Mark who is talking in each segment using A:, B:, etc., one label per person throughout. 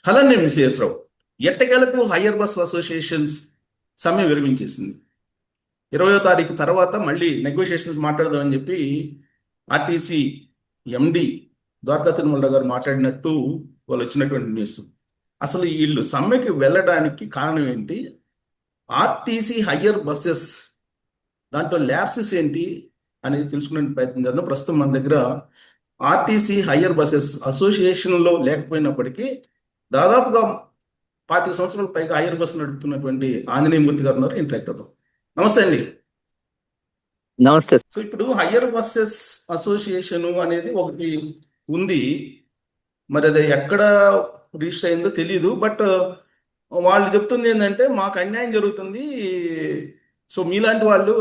A: Hello నేను మిస్ఎస్ రావు. ఎట్టకేలకు higher bus associations సమ్మె విరమించేసింది. 20వ తారీఖు తర్వాత మళ్ళీ నెగోషియేషన్స్ మాట్లాడదామని చెప్పి ఆర్టీసీ ఎండి ద్వారకా తిరుమలరావు గారు మాట్లాడినట్టు వాళ్ళు వచ్చినటువంటి న్యూస్. అసలు వీళ్ళు సమ్మెకి వెళ్ళడానికి కారణం ఏంటి? ఆర్టీసీ హయ్యర్ బస్సెస్ దాంట్లో ల్యాబ్సెస్ ఏంటి అనేది తెలుసుకునే ప్రయత్నం చేద్దాం. ప్రస్తుతం మన దగ్గర ఆర్టీసీ హయ్యర్ బస్సెస్ అసోసియేషన్లో లేకపోయినప్పటికీ దాదాపుగా 25 సంవత్సరాల పైగా హయ్యర్ బస్సు నడుపుతున్నటువంటి ఆంజనేయమూర్తి గారు ఉన్నారు. ఇంటరాక్ట్ అవుతాం. నమస్తే అండి.
B: నమస్తే.
A: సో ఇప్పుడు హయ్యర్ బస్సెస్ అసోసియేషన్ అనేది ఒకటి ఉంది. మరి అది ఎక్కడ రిజిస్టర్ అయిందో తెలియదు. బట్ వాళ్ళు చెప్తుంది ఏంటంటే మాకు అన్యాయం జరుగుతుంది. సో మీలాంటి వాళ్ళు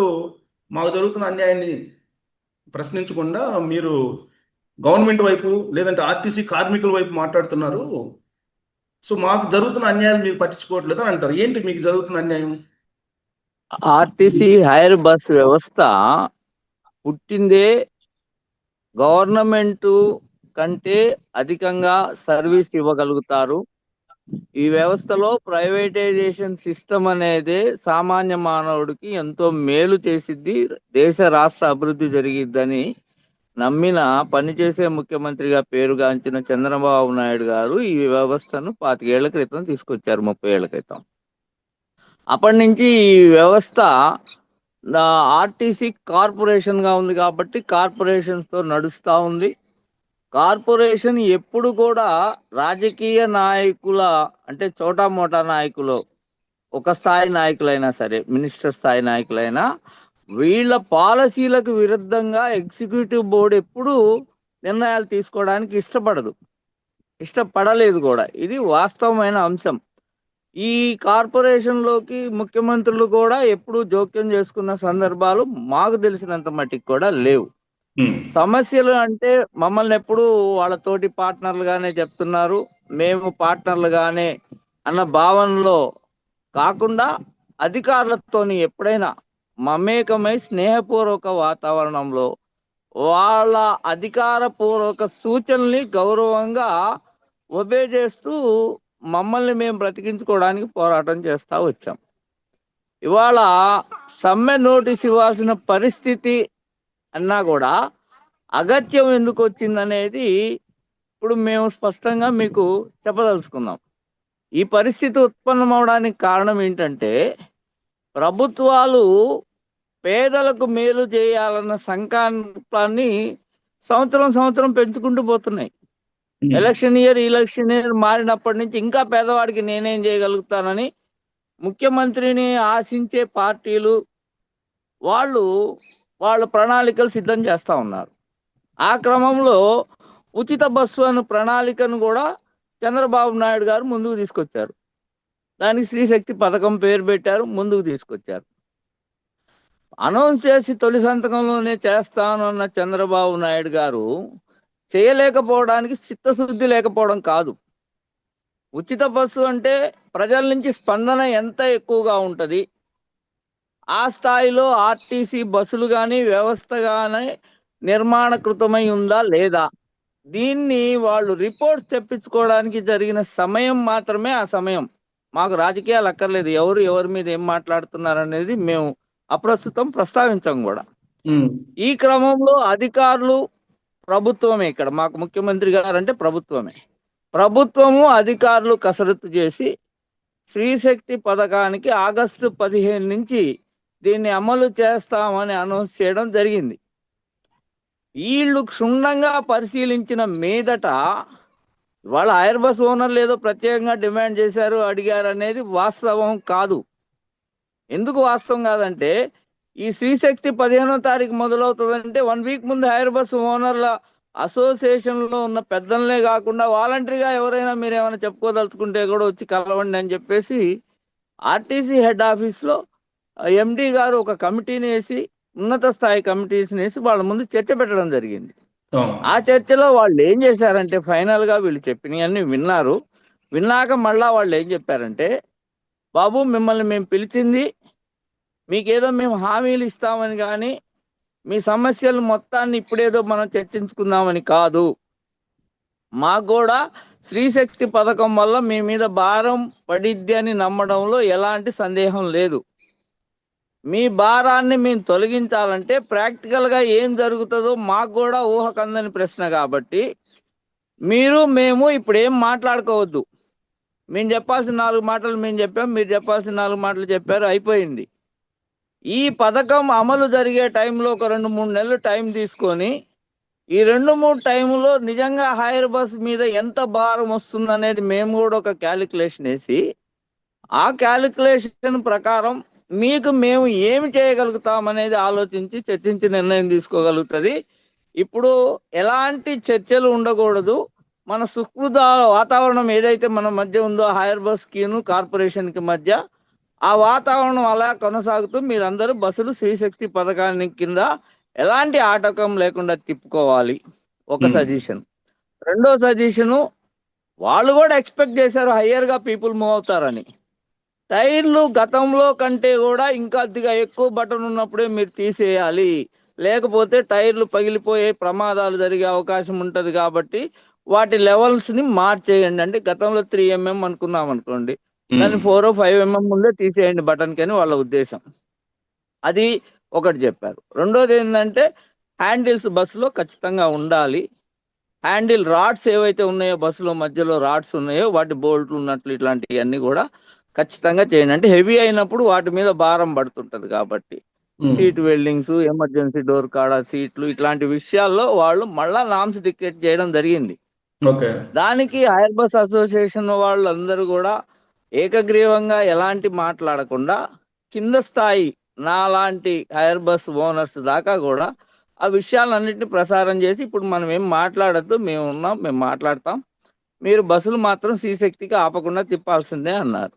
A: మాకు జరుగుతున్న అన్యాయాన్ని ప్రశ్నించకుండా మీరు గవర్నమెంట్ వైపు లేదంటే ఆర్టీసీ కార్మికుల వైపు మాట్లాడుతున్నారు. సో మాకు జరుగుతున్న అన్యాయం మీరు పట్టించుకోవట్లేదు అని అంటారు. ఏంటి మీకు జరుగుతున్న అన్యాయం?
B: ఆర్టీసీ హైర్ బస్ వ్యవస్థ పుట్టిందే గవర్నమెంట్ కంటే అధికంగా సర్వీస్ ఇవ్వగలుగుతారు. ఈ వ్యవస్థలో ప్రైవేటైజేషన్ సిస్టమ్ అనేది సామాన్య మానవుడికి ఎంతో మేలు చేసిద్ది, దేశ రాష్ట్ర అభివృద్ధి జరిగిద్దని నమ్మిన పనిచేసే ముఖ్యమంత్రిగా పేరుగాంచిన చంద్రబాబు నాయుడు గారు ఈ వ్యవస్థను 25 ఏళ్ల క్రితం తీసుకొచ్చారు, 30 ఏళ్ల క్రితం. అప్పటి నుంచి ఈ వ్యవస్థ ఆర్టీసీ కార్పొరేషన్గా ఉంది కాబట్టి కార్పొరేషన్స్తో నడుస్తూ ఉంది. కార్పొరేషన్ ఎప్పుడు కూడా రాజకీయ నాయకుల అంటే చోటా మోటా నాయకులు, ఒక స్థాయి నాయకులైనా సరే, మినిస్టర్ స్థాయి నాయకులైనా, వీళ్ళ పాలసీలకు విరుద్ధంగా ఎగ్జిక్యూటివ్ బోర్డు ఎప్పుడు నిర్ణయాలు తీసుకోవడానికి ఇష్టపడలేదు కూడా. ఇది వాస్తవమైన అంశం. ఈ కార్పొరేషన్లోకి ముఖ్యమంత్రులు కూడా ఎప్పుడు జోక్యం చేసుకున్న సందర్భాలు మాకు తెలిసినంత మట్టికి కూడా లేవు. సమస్యలు అంటే మమ్మల్ని ఎప్పుడు వాళ్ళ తోటి పార్ట్నర్లుగానే చెప్తున్నారు, మేము పార్ట్నర్లుగానే అన్న భావనలో కాకుండా అధికారులతోని ఎప్పుడైనా మమేకమై స్నేహపూర్వక వాతావరణంలో వాళ్ళ అధికారపూర్వక సూచనల్ని గౌరవంగా ఒబే చేస్తూ మమ్మల్ని మేము బ్రతికించుకోవడానికి పోరాటం చేస్తూ వచ్చాం. ఇవాళ సమ్మె నోటీస్ ఇవ్వాల్సిన పరిస్థితి అన్నా కూడా అగత్యం ఎందుకు వచ్చిందనేది ఇప్పుడు మేము స్పష్టంగా మీకు చెప్పదలుచుకున్నాం. ఈ పరిస్థితి ఉత్పన్నమవడానికి కారణం ఏంటంటే, ప్రభుత్వాలు పేదలకు మేలు చేయాలన్న సంకల్పాన్ని సంవత్సరం పెంచుకుంటూ పోతున్నాయి. ఎలక్షన్ ఇయర్ మారినప్పటి నుంచి ఇంకా పేదవాడికి నేనేం చేయగలుగుతానని ముఖ్యమంత్రిని ఆశించే పార్టీలు వాళ్ళ ప్రణాళికలు సిద్ధం చేస్తూ ఉన్నారు. ఆ క్రమంలో ఉచిత బస్సు అనే ప్రణాళికను కూడా చంద్రబాబు నాయుడు గారు ముందుకు తీసుకొచ్చారు. దానికి స్త్రీశక్తి పథకం పేరు పెట్టారు, ముందుకు తీసుకొచ్చారు. అనౌన్స్ చేసి తొలి సంతకంలోనే చేస్తానన్న చంద్రబాబు నాయుడు గారు చేయలేకపోవడానికి చిత్తశుద్ధి లేకపోవడం కాదు. ఉచిత బస్సు అంటే ప్రజల నుంచి స్పందన ఎంత ఎక్కువగా ఉంటుంది, ఆ స్థాయిలో ఆర్టీసీ బస్సులు కానీ వ్యవస్థ కానీ నిర్మాణకృతమై ఉందా లేదా, దీన్ని వాళ్ళు రిపోర్ట్స్ తెప్పించుకోవడానికి జరిగిన సమయం మాత్రమే ఆ సమయం. మాకు రాజకీయాలు అక్కర్లేదు, ఎవరి మీద ఏం మాట్లాడుతున్నారు అనేది మేము అప్రస్తుతం ప్రస్తావించాం కూడా. ఈ క్రమంలో అధికారులు, ప్రభుత్వమే, ఇక్కడ మాకు ముఖ్యమంత్రి గారు అంటే ప్రభుత్వము అధికారులు కసరత్తు చేసి స్త్రీశక్తి పథకానికి ఆగస్టు 15 నుంచి దీన్ని అమలు చేస్తామని అనౌన్స్ చేయడం జరిగింది. వీళ్ళు క్షుణ్ణంగా పరిశీలించిన మీదట వాళ్ళ హైర్ బస్ ఓనర్లు ఏదో ప్రత్యేకంగా డిమాండ్ చేశారు, అడిగారు అనేది వాస్తవం కాదు. ఎందుకు వాస్తవం కాదంటే, ఈ స్త్రీశక్తి 15వ తారీఖు మొదలవుతుందంటే 1 వీక్ ముందు హైర్ బస్ ఓనర్ల అసోసియేషన్లో ఉన్న పెద్దలనే కాకుండా వాలంటరీగా ఎవరైనా మీరు ఏమైనా చెప్పుకోదలుచుకుంటే కూడా వచ్చి కలవండి అని చెప్పేసి ఆర్టీసీ హెడ్ ఆఫీస్లో ఎండి గారు ఒక కమిటీని వేసి, ఉన్నత స్థాయి కమిటీస్ని వేసి వాళ్ళ ముందు చర్చ పెట్టడం జరిగింది. ఆ చర్చలో వాళ్ళు ఏం చేశారంటే, ఫైనల్గా వీళ్ళు చెప్పినవన్నీ విన్నారు. విన్నాక మళ్ళా వాళ్ళు ఏం చెప్పారంటే, బాబు మిమ్మల్ని మేము పిలిచింది మీకేదో మేము హామీలు ఇస్తామని కానీ మీ సమస్యలు మొత్తాన్ని ఇప్పుడేదో మనం చర్చించుకుందామని కాదు. మాకు కూడా స్త్రీశక్తి పథకం వల్ల మీ మీద భారం పడిద్ది అని నమ్మడంలో ఎలాంటి సందేహం లేదు. మీ భారాన్ని మేము తొలగించాలంటే ప్రాక్టికల్గా ఏం జరుగుతుందో మాకు కూడా ఊహకందని ప్రశ్న కాబట్టి మేము ఇప్పుడు ఏం మాట్లాడుకోవద్దు. మేము చెప్పాల్సిన 4 మాటలు మేము చెప్పాం, మీరు చెప్పాల్సిన 4 మాటలు చెప్పారు, అయిపోయింది. ఈ పథకం అమలు జరిగే టైంలో ఒక 2-3 నెలలు టైం తీసుకొని ఈ 2-3 టైంలో నిజంగా హైర్ బస్ మీద ఎంత భారం వస్తుంది అనేది మేము కూడా ఒక క్యాలిక్యులేషన్ వేసి ఆ క్యాలిక్యులేషన్ ప్రకారం మేము ఏమి చేయగలుగుతాం అనేది ఆలోచించి చర్చించి నిర్ణయం తీసుకోగలుగుతుంది. ఇప్పుడు ఎలాంటి చర్చలు ఉండకూడదు. మన సుహృద వాతావరణం ఏదైతే మన మధ్య ఉందో హైర్ బస్ కిను కార్పొరేషన్ కి మధ్య, ఆ వాతావరణం అలా కొనసాగుతూ మీరందరూ బస్సులు స్త్రీశక్తి పథకాన్ని కింద ఎలాంటి ఆటంకం లేకుండా తిప్పుకోవాలి. ఒక సజెషన్. రెండో సజెషను, వాళ్ళు కూడా ఎక్స్పెక్ట్ చేశారు హయ్యర్ గా పీపుల్ మూవ్ అవుతారని. టైర్లు గతంలో కంటే కూడా ఇంకా కొద్దిగా ఎక్కువ బటన్ ఉన్నప్పుడే మీరు తీసేయాలి, లేకపోతే టైర్లు పగిలిపోయే ప్రమాదాలు జరిగే అవకాశం ఉంటుంది. కాబట్టి వాటి లెవెల్స్ ని మార్చేయండి. అంటే గతంలో 3 mm అనుకున్నాం అనుకోండి, దాన్ని 4 or 5 mm ముందే తీసేయండి బటన్ కని వాళ్ళ ఉద్దేశం. అది ఒకటి చెప్పారు. రెండోది ఏంటంటే హ్యాండిల్స్ బస్సులో ఖచ్చితంగా ఉండాలి. హ్యాండిల్ రాడ్స్ ఏవైతే ఉన్నాయో బస్సులో మధ్యలో రాడ్స్ ఉన్నాయో వాటి బోల్ట్లు ఉన్నట్లు ఇట్లాంటివన్నీ కూడా ఖచ్చితంగా చేయండి. అంటే హెవీ అయినప్పుడు వాటి మీద భారం పడుతుంటది కాబట్టి సీట్ వెల్డింగ్స్, ఎమర్జెన్సీ డోర్ కాడ సీట్లు, ఇట్లాంటి విషయాల్లో వాళ్ళు మళ్ళా నామ్స్ డిక్టేట్ చేయడం జరిగింది. దానికి హైర్ బస్ అసోసియేషన్ వాళ్ళందరూ కూడా ఏకగ్రీవంగా ఎలాంటి మాట్లాడకుండా కింద స్థాయి నాలాంటి హైర్ బస్ ఓనర్స్ దాకా కూడా ఆ విషయాలన్నింటినీ ప్రసారం చేసి ఇప్పుడు మనం ఏం మాట్లాడద్దు, మేము ఉన్నాం, మేము మాట్లాడతాం, మీరు బస్సులు మాత్రం శ్రీశక్తికి ఆపకుండా తిప్పాల్సిందే అన్నారు.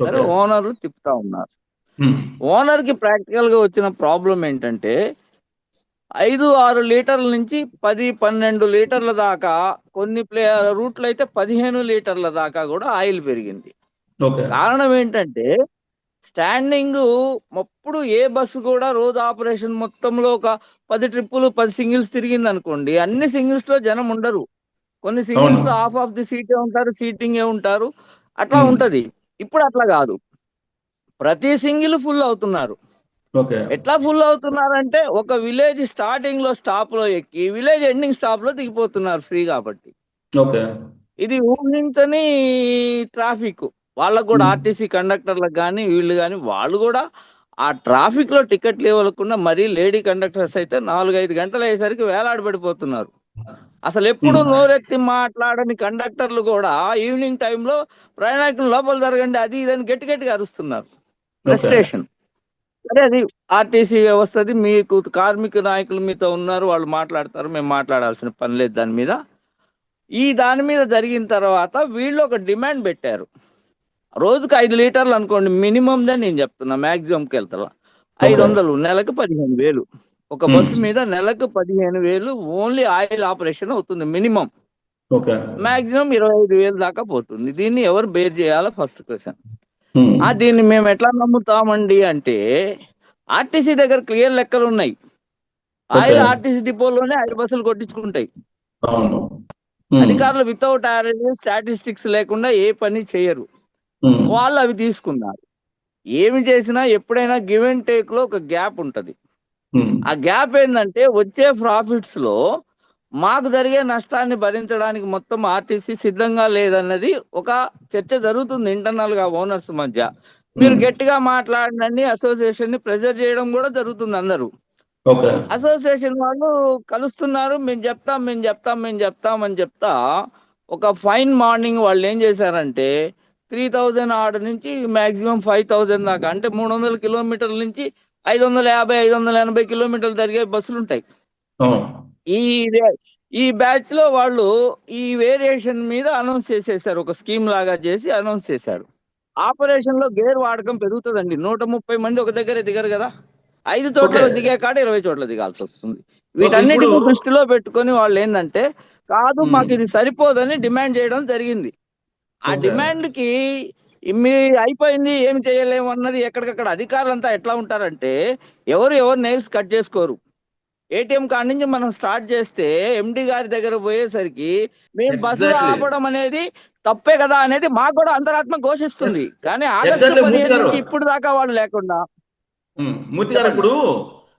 B: సరే, ఓనర్లు తిప్పుతా ఉన్నారు. ఓనర్ కి ప్రాక్టికల్ గా వచ్చిన ప్రాబ్లం ఏంటంటే 5-6 లీటర్ల నుంచి 10-12 లీటర్ల దాకా, కొన్ని రూట్లు అయితే 15 లీటర్ల దాకా కూడా ఆయిల్ పెరిగింది. కారణం ఏంటంటే స్టాండింగ్ అప్పుడు ఏ బస్సు కూడా రోజు ఆపరేషన్ మొత్తంలో ఒక 10 ట్రిప్పులు 10 సింగిల్స్ తిరిగింది అనుకోండి, అన్ని సింగిల్స్ లో జనం ఉండరు. కొన్ని సింగిల్స్ లో హాఫ్ ఆఫ్ ది సీటే ఉంటారు, సీటింగే ఉంటారు, అట్లా ఉంటది. ఇప్పుడు అట్లా కాదు, ప్రతి సింగిల్ ఫుల్ అవుతున్నారు. ఎట్లా ఫుల్ అవుతున్నారంటే ఒక విలేజ్ స్టార్టింగ్ లో స్టాప్ లో ఎక్కి విలేజ్ ఎండింగ్ స్టాప్ లో దిగిపోతున్నారు ఫ్రీ. కాబట్టి ఇది ఊహించని ట్రాఫిక్. వాళ్ళకు కూడా ఆర్టీసీ కండక్టర్లకు కానీ వీళ్ళు కానీ వాళ్ళు కూడా ఆ ట్రాఫిక్ లో టికెట్లు ఇవ్వకుండా మరీ లేడీ కండక్టర్స్ అయితే 4-5 గంటలు అయ్యేసరికి వేలాడబడిపోతున్నారు. అసలు ఎప్పుడు నోరెత్తి మాట్లాడని కండక్టర్లు కూడా ఈవినింగ్ టైంలో ప్రయాణికులు లోపల జరగండి అది ఇదని గట్టి గట్టిగా అరుస్తున్నారు. ఫ్రస్ట్రేషన్. సరే, అది ఆర్టీసీ వ్యవస్థది. మీకు కార్మిక నాయకులు మీతో ఉన్నారు, వాళ్ళు మాట్లాడతారు, మేము మాట్లాడాల్సిన పని లేదు దాని మీద. దాని మీద జరిగిన తర్వాత వీళ్ళు ఒక డిమాండ్ పెట్టారు. రోజుకు 5 లీటర్లు అనుకోండి మినిమం దే నేను చెప్తున్నా, మ్యాక్సిమంకి వెళ్తా 500, నెలకు 15,000. ఒక బస్సు మీద నెలకు 15,000 ఓన్లీ ఆయిల్ ఆపరేషన్ అవుతుంది మినిమం. మాక్సిమం 25,000 దాకా పోతుంది. దీన్ని ఎవరు బేర్ చేయాలో ఫస్ట్ క్వశ్చన్. దీన్ని మేము ఎట్లా నమ్ముతామండి అంటే ఆర్టీసీ దగ్గర క్లియర్ లెక్కలు ఉన్నాయి. ఆయిల్ ఆర్టీసీ డిపోలోనే 5 బస్సులు కొట్టించుకుంటాయి. అధికారులు వితౌట్ యావరేజ్ స్టాటిస్టిక్స్ లేకుండా ఏ పని చేయరు. వాళ్ళు అవి తీసుకున్నారు. ఏమి చేసినా ఎప్పుడైనా గివ్ అండ్ టేక్ లో ఒక గ్యాప్ ఉంటది. ఆ గ్యాప్ ఏంటంటే వచ్చే ప్రాఫిట్స్ లో మాకు జరిగే నష్టాన్ని భరించడానికి మొత్తం ఆర్టీసీ సిద్ధంగా లేదన్నది ఒక చర్చ జరుగుతుంది ఇంటర్నల్ గా ఓనర్స్ మధ్య. మీరు గట్టిగా మాట్లాడండి, అసోసియేషన్ ని ప్రెజర్ చేయడం కూడా జరుగుతుంది. అందరూ అసోసియేషన్ వాళ్ళు కలుస్తున్నారు, మేము చెప్తాం అని చెప్తా ఒక ఫైన్ మార్నింగ్ వాళ్ళు ఏం చేశారంటే 3,000 ఆర్డర్ నుంచి మాక్సిమం 5,000 దాకా, అంటే 300 కిలోమీటర్ల నుంచి 550-580 కిలోమీటర్లు జరిగే బస్సులు ఉంటాయి. ఈ బ్యాచ్ లో వాళ్ళు ఈ వేరియేషన్ మీద అనౌన్స్ చేసేసారు, ఒక స్కీమ్ లాగా చేసి అనౌన్స్ చేశారు. ఆపరేషన్ లో గేర్ వాడకం పెరుగుతుందండి. 130 మంది ఒక దగ్గర దిగరు కదా, 5 చోట్ల దిగే కాడ 20 చోట్ల దిగాల్సి వస్తుంది. వీటన్నిటిని దృష్టిలో పెట్టుకొని వాళ్ళు ఏంటంటే కాదు మాకు ఇది సరిపోదని డిమాండ్ చేయడం జరిగింది. ఆ డిమాండ్ కి మీ అయిపోయింది ఏమి చేయలేము అన్నది ఎక్కడికక్కడ. అధికారులంతా ఎట్లా ఉంటారంటే ఎవరు నెయిల్స్ కట్ చేసుకోరు. ఏటీఎం కార్డు నుంచి మనం స్టార్ట్ చేస్తే ఎండి గారి దగ్గర పోయేసరికి మేము బస్సు
A: ఎగ్జాక్ట్లీ.
B: ఆపడం అనేది తప్పే కదా అనేది మాకు కూడా అంతరాత్మ
A: ఎస్,
B: ఘోషిస్తుంది. కానీ ఆగస్టు
A: ఎగ్జాక్ట్లీ మూర్తి
B: 15
A: గారు.
B: నుంచి ఇప్పుడు దాకా వాళ్ళు లేకుండా.
A: మూర్తి గారు,
B: చెప్పండి.
A: ఇప్పుడు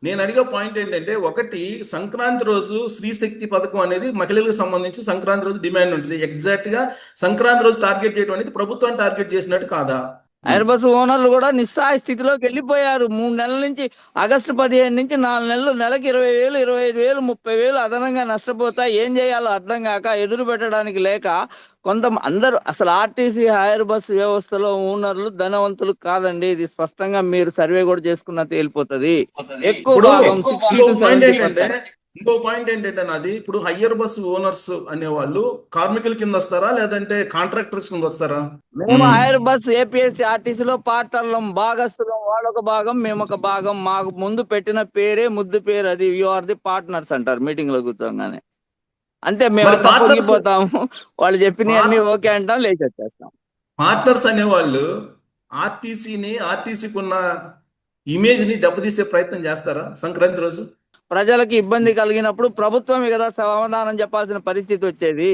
A: నేను అడిగే పాయింట్ ఏంటంటే, ఒకటి సంక్రాంతి రోజు స్త్రీశక్తి పథకం అనేది మహిళలకు సంబంధించి సంక్రాంతి రోజు డిమాండ్ ఉంటుంది. ఎగ్జాక్ట్ గా సంక్రాంతి రోజు టార్గెట్ చేయడం అనేది ప్రభుత్వాన్ని టార్గెట్ చేసినట్టు కాదా?
B: ఎయిర్ బస్ ఓనర్లు కూడా నిస్సహాయ స్థితిలోకి వెళ్ళిపోయారు. 3 నెలల నుంచి ఆగస్టు 15 నుంచి 4 నెలలు, నెలకి 20,000, 25,000, 30,000 అదనంగా నష్టపోతా ఏం చేయాలో అర్థం కాక, ఎదురు పెట్టడానికి లేక అందరూ అసలు ఆర్టీసీ హైర్ బస్ వ్యవస్థలో ఓనర్లు ధనవంతులు కాదండి. ఇది స్పష్టంగా మీరు సర్వే కూడా చేసుకున్నా తేలిపోతుంది. ఎక్కువ
A: ఇప్పుడు
B: భాగం 60 to 70%.
A: ఇంకో పాయింట్ ఏంటంటే నాది, ఇప్పుడు హయ్యర్ బస్ ఓనర్స్ అనేవాళ్ళు కార్మికుల కింద వస్తారా లేదంటే కాంట్రాక్టర్స్ కింద వస్తారా?
B: మేము హైర్ బస్ ఏపీఎస్సీ ఆర్టీసీలో పార్టర్లం, భాగస్థులం. వాళ్ళొక భాగం, మేము ఒక భాగం. మాకు ముందు పెట్టిన పేరే ముద్దు పేరు, అది యు ఆర్ ది పార్ట్నర్స్ అంటారు మీటింగ్ లో కూర్చోగానే. అంతే, మేము
A: మరి partners-
B: పొంగిపోతాము. వాళ్ళు చెప్పినవన్నీ ఓకే అంటాం, లేచి వచ్చేస్తాం.
A: పార్ట్నర్స్ అనేవాళ్ళు ఆర్టీసీకి ఉన్న ఇమేజ్ ని దెబ్బతీసే ప్రయత్నం చేస్తారా సంక్రాంతి రోజు?
B: ప్రజలకు ఇబ్బంది కలిగినప్పుడు ప్రభుత్వమే కదా సమాధానం చెప్పాల్సిన పరిస్థితి వచ్చేది.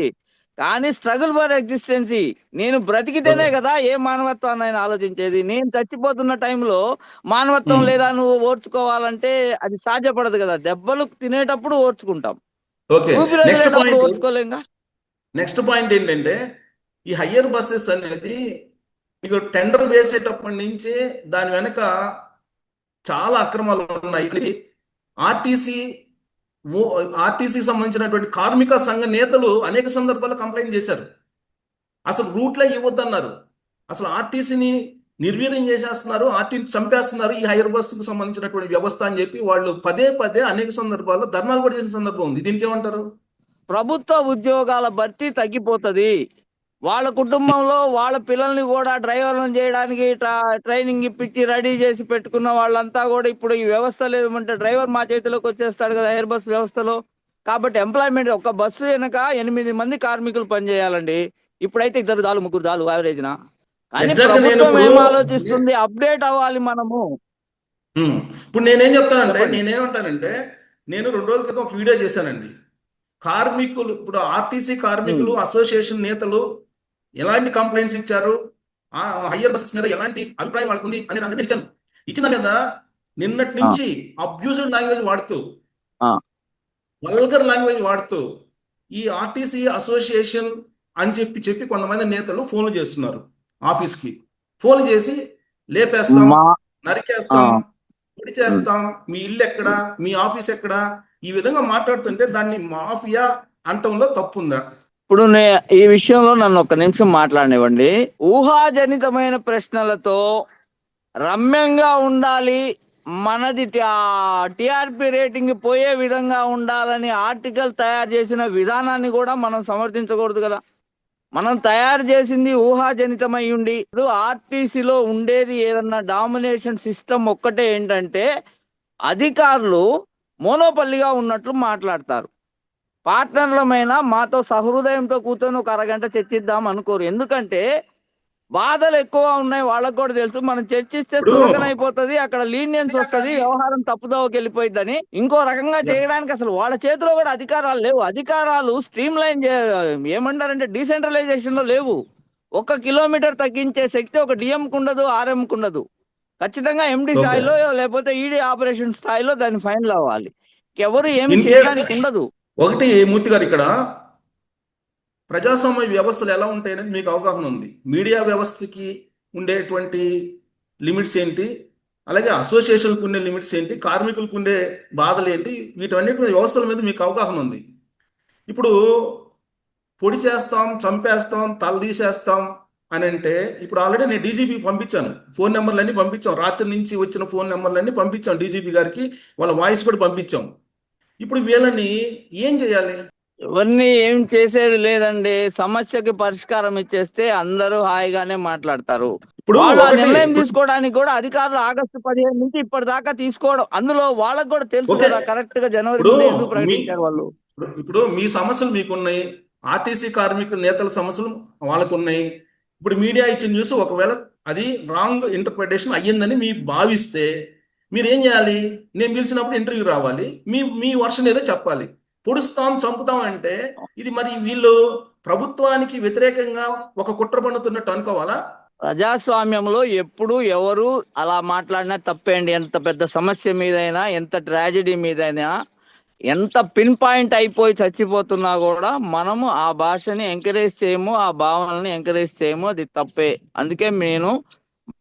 B: కానీ స్ట్రగుల్ ఫర్ ఎగ్జిస్టెన్సీ, నేను బ్రతికితేనే కదా ఏ మానవత్వాన్ని ఆయన ఆలోచించేది. నేను చచ్చిపోతున్న టైంలో మానవత్వం లేదా నువ్వు ఓర్చుకోవాలంటే అది సాధ్యపడదు కదా. దెబ్బలు తినేటప్పుడు ఓర్చుకుంటాం,
A: ఓకే.
B: ఊపిరి
A: నెక్స్ట్
B: వదిలేటప్పుడు
A: పాయింట్
B: ఓర్చుకోలేంగా.
A: నెక్స్ట్ పాయింట్ ఏంటంటే, ఈ హయ్యర్ బస్సెస్ అనేది మీకు టెండర్ వేసేటప్పటి నుంచే దాని వెనక చాలా అక్రమాలు ఉన్నాయి. ఆర్టీసీ ఆర్టీసీకి సంబంధించినటువంటి కార్మిక సంఘ నేతలు అనేక సందర్భాల్లో కంప్లైంట్ చేశారు. అసలు రూట్లే ఇవ్వద్దన్నారు. అసలు ఆర్టీసీని నిర్వీర్యం చేసేస్తున్నారు, ఆర్టీని చంపేస్తున్నారు ఈ హైర్ బస్సుకు సంబంధించినటువంటి వ్యవస్థ అని చెప్పి వాళ్ళు పదే పదే అనేక సందర్భాల్లో ధర్నాలు కూడా చేసిన సందర్భం ఉంది. దీనికి ఏమంటారు?
B: ప్రభుత్వ ఉద్యోగాల భర్తీ తగ్గిపోతుంది. వాళ్ళ కుటుంబంలో వాళ్ళ పిల్లల్ని కూడా డ్రైవర్లను చేయడానికి ట్రైనింగ్ ఇప్పించి రెడీ చేసి పెట్టుకున్న వాళ్ళంతా కూడా ఇప్పుడు ఈ వ్యవస్థ లేదంటే డ్రైవర్ మా చేతిలోకి వచ్చేస్తాడు కదా ఎయిర్ బస్ వ్యవస్థలో. కాబట్టి ఎంప్లాయ్మెంట్, ఒక బస్సు వెనక 8 మంది కార్మికులు పనిచేయాలండి. ఇప్పుడైతే 2 చాలు, 3 చాలు యావరేజ్న. కానీ
A: Exactly,
B: ప్రభుత్వం ఏం ఆలోచిస్తుంది, అప్డేట్ అవ్వాలి మనము.
A: ఇప్పుడు నేనేమంటానంటే, నేను 2 రోజుల క్రితం ఒక వీడియో చేశానండి. కార్మికులు, ఇప్పుడు ఆర్టీసీ కార్మికులు అసోసియేషన్ నేతలు ఎలాంటి కంప్లైంట్స్ ఇచ్చారు, హయ్యర్ బస్సెస్ మీద ఎలాంటి అభిప్రాయం వాళ్ళకుంది అని దాన్ని ఇచ్చిన కదా. నిన్నటి నుంచి అబ్యూజివ్ లాంగ్వేజ్ వాడుతూ, వల్గర్ లాంగ్వేజ్ వాడుతూ ఈ ఆర్టీసీ అసోసియేషన్ అని చెప్పి కొంతమంది నేతలు ఫోన్లు చేస్తున్నారు. ఆఫీస్కి ఫోన్లు చేసి లేపేస్తాం, నరికేస్తాం, పొడి చేస్తాం, మీ ఇల్లు ఎక్కడ, మీ ఆఫీస్ ఎక్కడ, ఈ విధంగా మాట్లాడుతుంటే దాన్ని మాఫియా అంటంలో తప్పుందా?
B: ఇప్పుడు ఈ విషయంలో నన్ను 1 నిమిషం మాట్లాడనివ్వండి. ఊహాజనితమైన ప్రశ్నలతో రమ్యంగా ఉండాలి, మనది టిఆర్పి రేటింగ్ పోయే విధంగా ఉండాలని ఆర్టికల్ తయారు చేసిన విధానాన్ని కూడా మనం సమర్థించకూడదు కదా. మనం తయారు చేసింది ఊహాజనితమై ఉండి, ఆర్టీసీలో ఉండేది ఏదన్నా డామినేషన్ సిస్టమ్ ఒక్కటే ఏంటంటే అధికారులు మోనోపల్లిగా ఉన్నట్లు మాట్లాడతారు. పార్ట్నర్లమైనా మాతో సహృదయంతో కూర్చొని 1 అరగంట చర్చిద్దాం అనుకోరు. ఎందుకంటే బాధలు ఎక్కువ ఉన్నాయి, వాళ్ళకు కూడా తెలుసు. మనం చర్చిస్తే చులకనైపోతుంది, అక్కడ లీనియన్స్ వస్తుంది, వ్యవహారం తప్పుదోవకి వెళ్ళిపోయిందని ఇంకో రకంగా చేయడానికి అసలు వాళ్ళ చేతిలో కూడా అధికారాలు లేవు. అధికారాలు స్ట్రీమ్ లైన్ ఏమంటారంటే డీసెంట్రలైజేషన్ లో లేవు. 1 కిలోమీటర్ తగ్గించే శక్తి ఒక డిఎంకు ఉండదు, ఆర్ఎంకు ఉండదు. ఖచ్చితంగా ఎండి స్థాయిలో లేకపోతే ఈడీ ఆపరేషన్ స్థాయిలో దాన్ని ఫైనల్ అవ్వాలి. ఎవరు ఏమి చేయడానికి ఉండదు.
A: ఒకటి మూర్తి గారు, ఇక్కడ ప్రజాస్వామ్య వ్యవస్థలు ఎలా ఉంటాయి అనేది మీకు అవగాహన ఉంది. మీడియా వ్యవస్థకి ఉండేటువంటి లిమిట్స్ ఏంటి, అలాగే అసోసియేషన్కి ఉండే లిమిట్స్ ఏంటి, కార్మికులకు ఉండే బాధలు ఏంటి, వీటన్నిటి వ్యవస్థల మీద మీకు అవగాహన ఉంది. ఇప్పుడు పొడి చేస్తాం, చంపేస్తాం, తల తీసేస్తాం అని అంటే, ఇప్పుడు ఆల్రెడీ నేను డీజీపీ పంపించాను, ఫోన్ నెంబర్లన్నీ పంపించాం, రాత్రి నుంచి వచ్చిన ఫోన్ నెంబర్లన్నీ పంపించాం డీజీపీ గారికి, వాళ్ళ వాయిస్ కూడా పంపించాం. ఇప్పుడు వీళ్ళని ఏం చేయాలి?
B: ఇవన్నీ ఏం చేసేది లేదండి. సమస్యకి పరిష్కారం ఇచ్చేస్తే అందరూ హాయిగానే మాట్లాడతారు. ఇప్పుడు నిర్ణయం తీసుకోవడానికి కూడా అధికారులు ఆగస్టు 15 నుంచి ఇప్పటిదాకా తీసుకోవడం, అందులో వాళ్ళకు కూడా తెలుసు కదా కరెక్ట్ గా జనవరి ఎందుకు ప్రకటించారు వాళ్ళు.
A: ఇప్పుడు మీ సమస్యలు మీకున్నాయి, ఆర్టీసీ కార్మికుల నేతల సమస్యలు వాళ్ళకు ఉన్నాయి. ఇప్పుడు మీడియా ఇచ్చిన న్యూస్ ఒకవేళ అది రాంగ్ ఇంటర్ప్రిటేషన్ అయ్యిందని మీ భావిస్తే మీరు ఏం చేయాలి? నేను పిలిచినప్పుడు ఇంటర్వ్యూ రావాలి, మీ మీ వర్షన్ ఏదో చెప్పాలి. పొడుస్తాం చంపుతాం అంటే ఇది మరి వీళ్ళు ప్రభుత్వానికి వ్యతిరేకంగా ఒక కుట్ర పన్నుతున్నట్టు అనుకోవాలా?
B: ప్రజాస్వామ్యంలో ఎప్పుడు ఎవరు అలా మాట్లాడినా తప్పేండి. ఎంత పెద్ద సమస్య మీదైనా, ఎంత ట్రాజడీ మీదైనా, ఎంత పిన్ పాయింట్ అయిపోయి చచ్చిపోతున్నా కూడా మనము ఆ భాషని ఎంకరేజ్ చేయము, ఆ భావనల్ని ఎంకరేజ్ చేయము. అది తప్పే. అందుకే నేను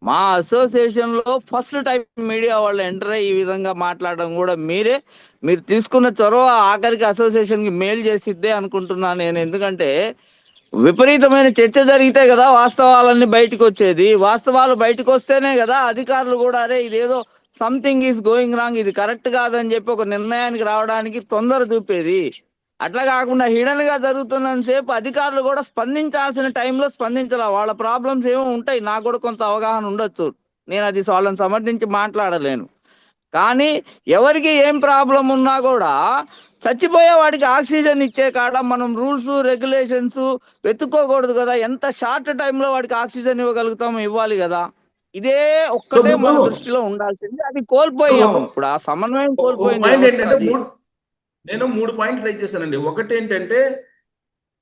B: మా అసోసియేషన్ లో ఫస్ట్ టైం మీడియా వాళ్ళు ఎంటర్ అయ్యి ఈ విధంగా మాట్లాడడం కూడా మీరు తీసుకున్న చొరవ ఆఖరికి అసోసియేషన్ కి మేలు చేసిద్దే అనుకుంటున్నాను నేను. ఎందుకంటే విపరీతమైన చర్చ జరిగితే కదా వాస్తవాలన్నీ బయటకు వచ్చేది. వాస్తవాలు బయటకు వస్తేనే కదా అధికారులు కూడా అరే ఇదేదో సంథింగ్ ఈజ్ గోయింగ్ రాంగ్, ఇది కరెక్ట్ కాదని చెప్పి ఒక నిర్ణయానికి రావడానికి తొందర చూపేది. అట్లా కాకుండా హిడన్ గా జరుగుతున్నంత సేపు అధికారులు కూడా స్పందించాల్సిన టైంలో స్పందించాల. వాళ్ళ ప్రాబ్లమ్స్ ఏమో ఉంటాయి, నాకు కూడా కొంత అవగాహన ఉండొచ్చు, నేను అది వాళ్ళని సమర్థించి మాట్లాడలేను. కానీ ఎవరికి ఏం ప్రాబ్లం ఉన్నా కూడా చచ్చిపోయే వాడికి ఆక్సిజన్ ఇచ్చే కాడ మనం రూల్స్ రెగ్యులేషన్స్ వెతుక్కోకూడదు కదా. ఎంత షార్ట్ టైంలో వాడికి ఆక్సిజన్ ఇవ్వగలుగుతామో ఇవ్వాలి కదా. ఇదే
A: సో
B: ఒక్కటే
A: ఇప్పుడు
B: మన దృష్టిలో ఉండాల్సింది. అది కోల్పోయాం.
A: ఒక
B: ఇప్పుడు ఆ సమన్వయం
A: ఒక
B: కోల్పోయింది
A: పాయింట్
B: వ్యవస్థ
A: ఏంటంటే
B: అది.
A: నేను 3 పాయింట్లు రైజ్ చేశానండి. ఒకటి ఏంటంటే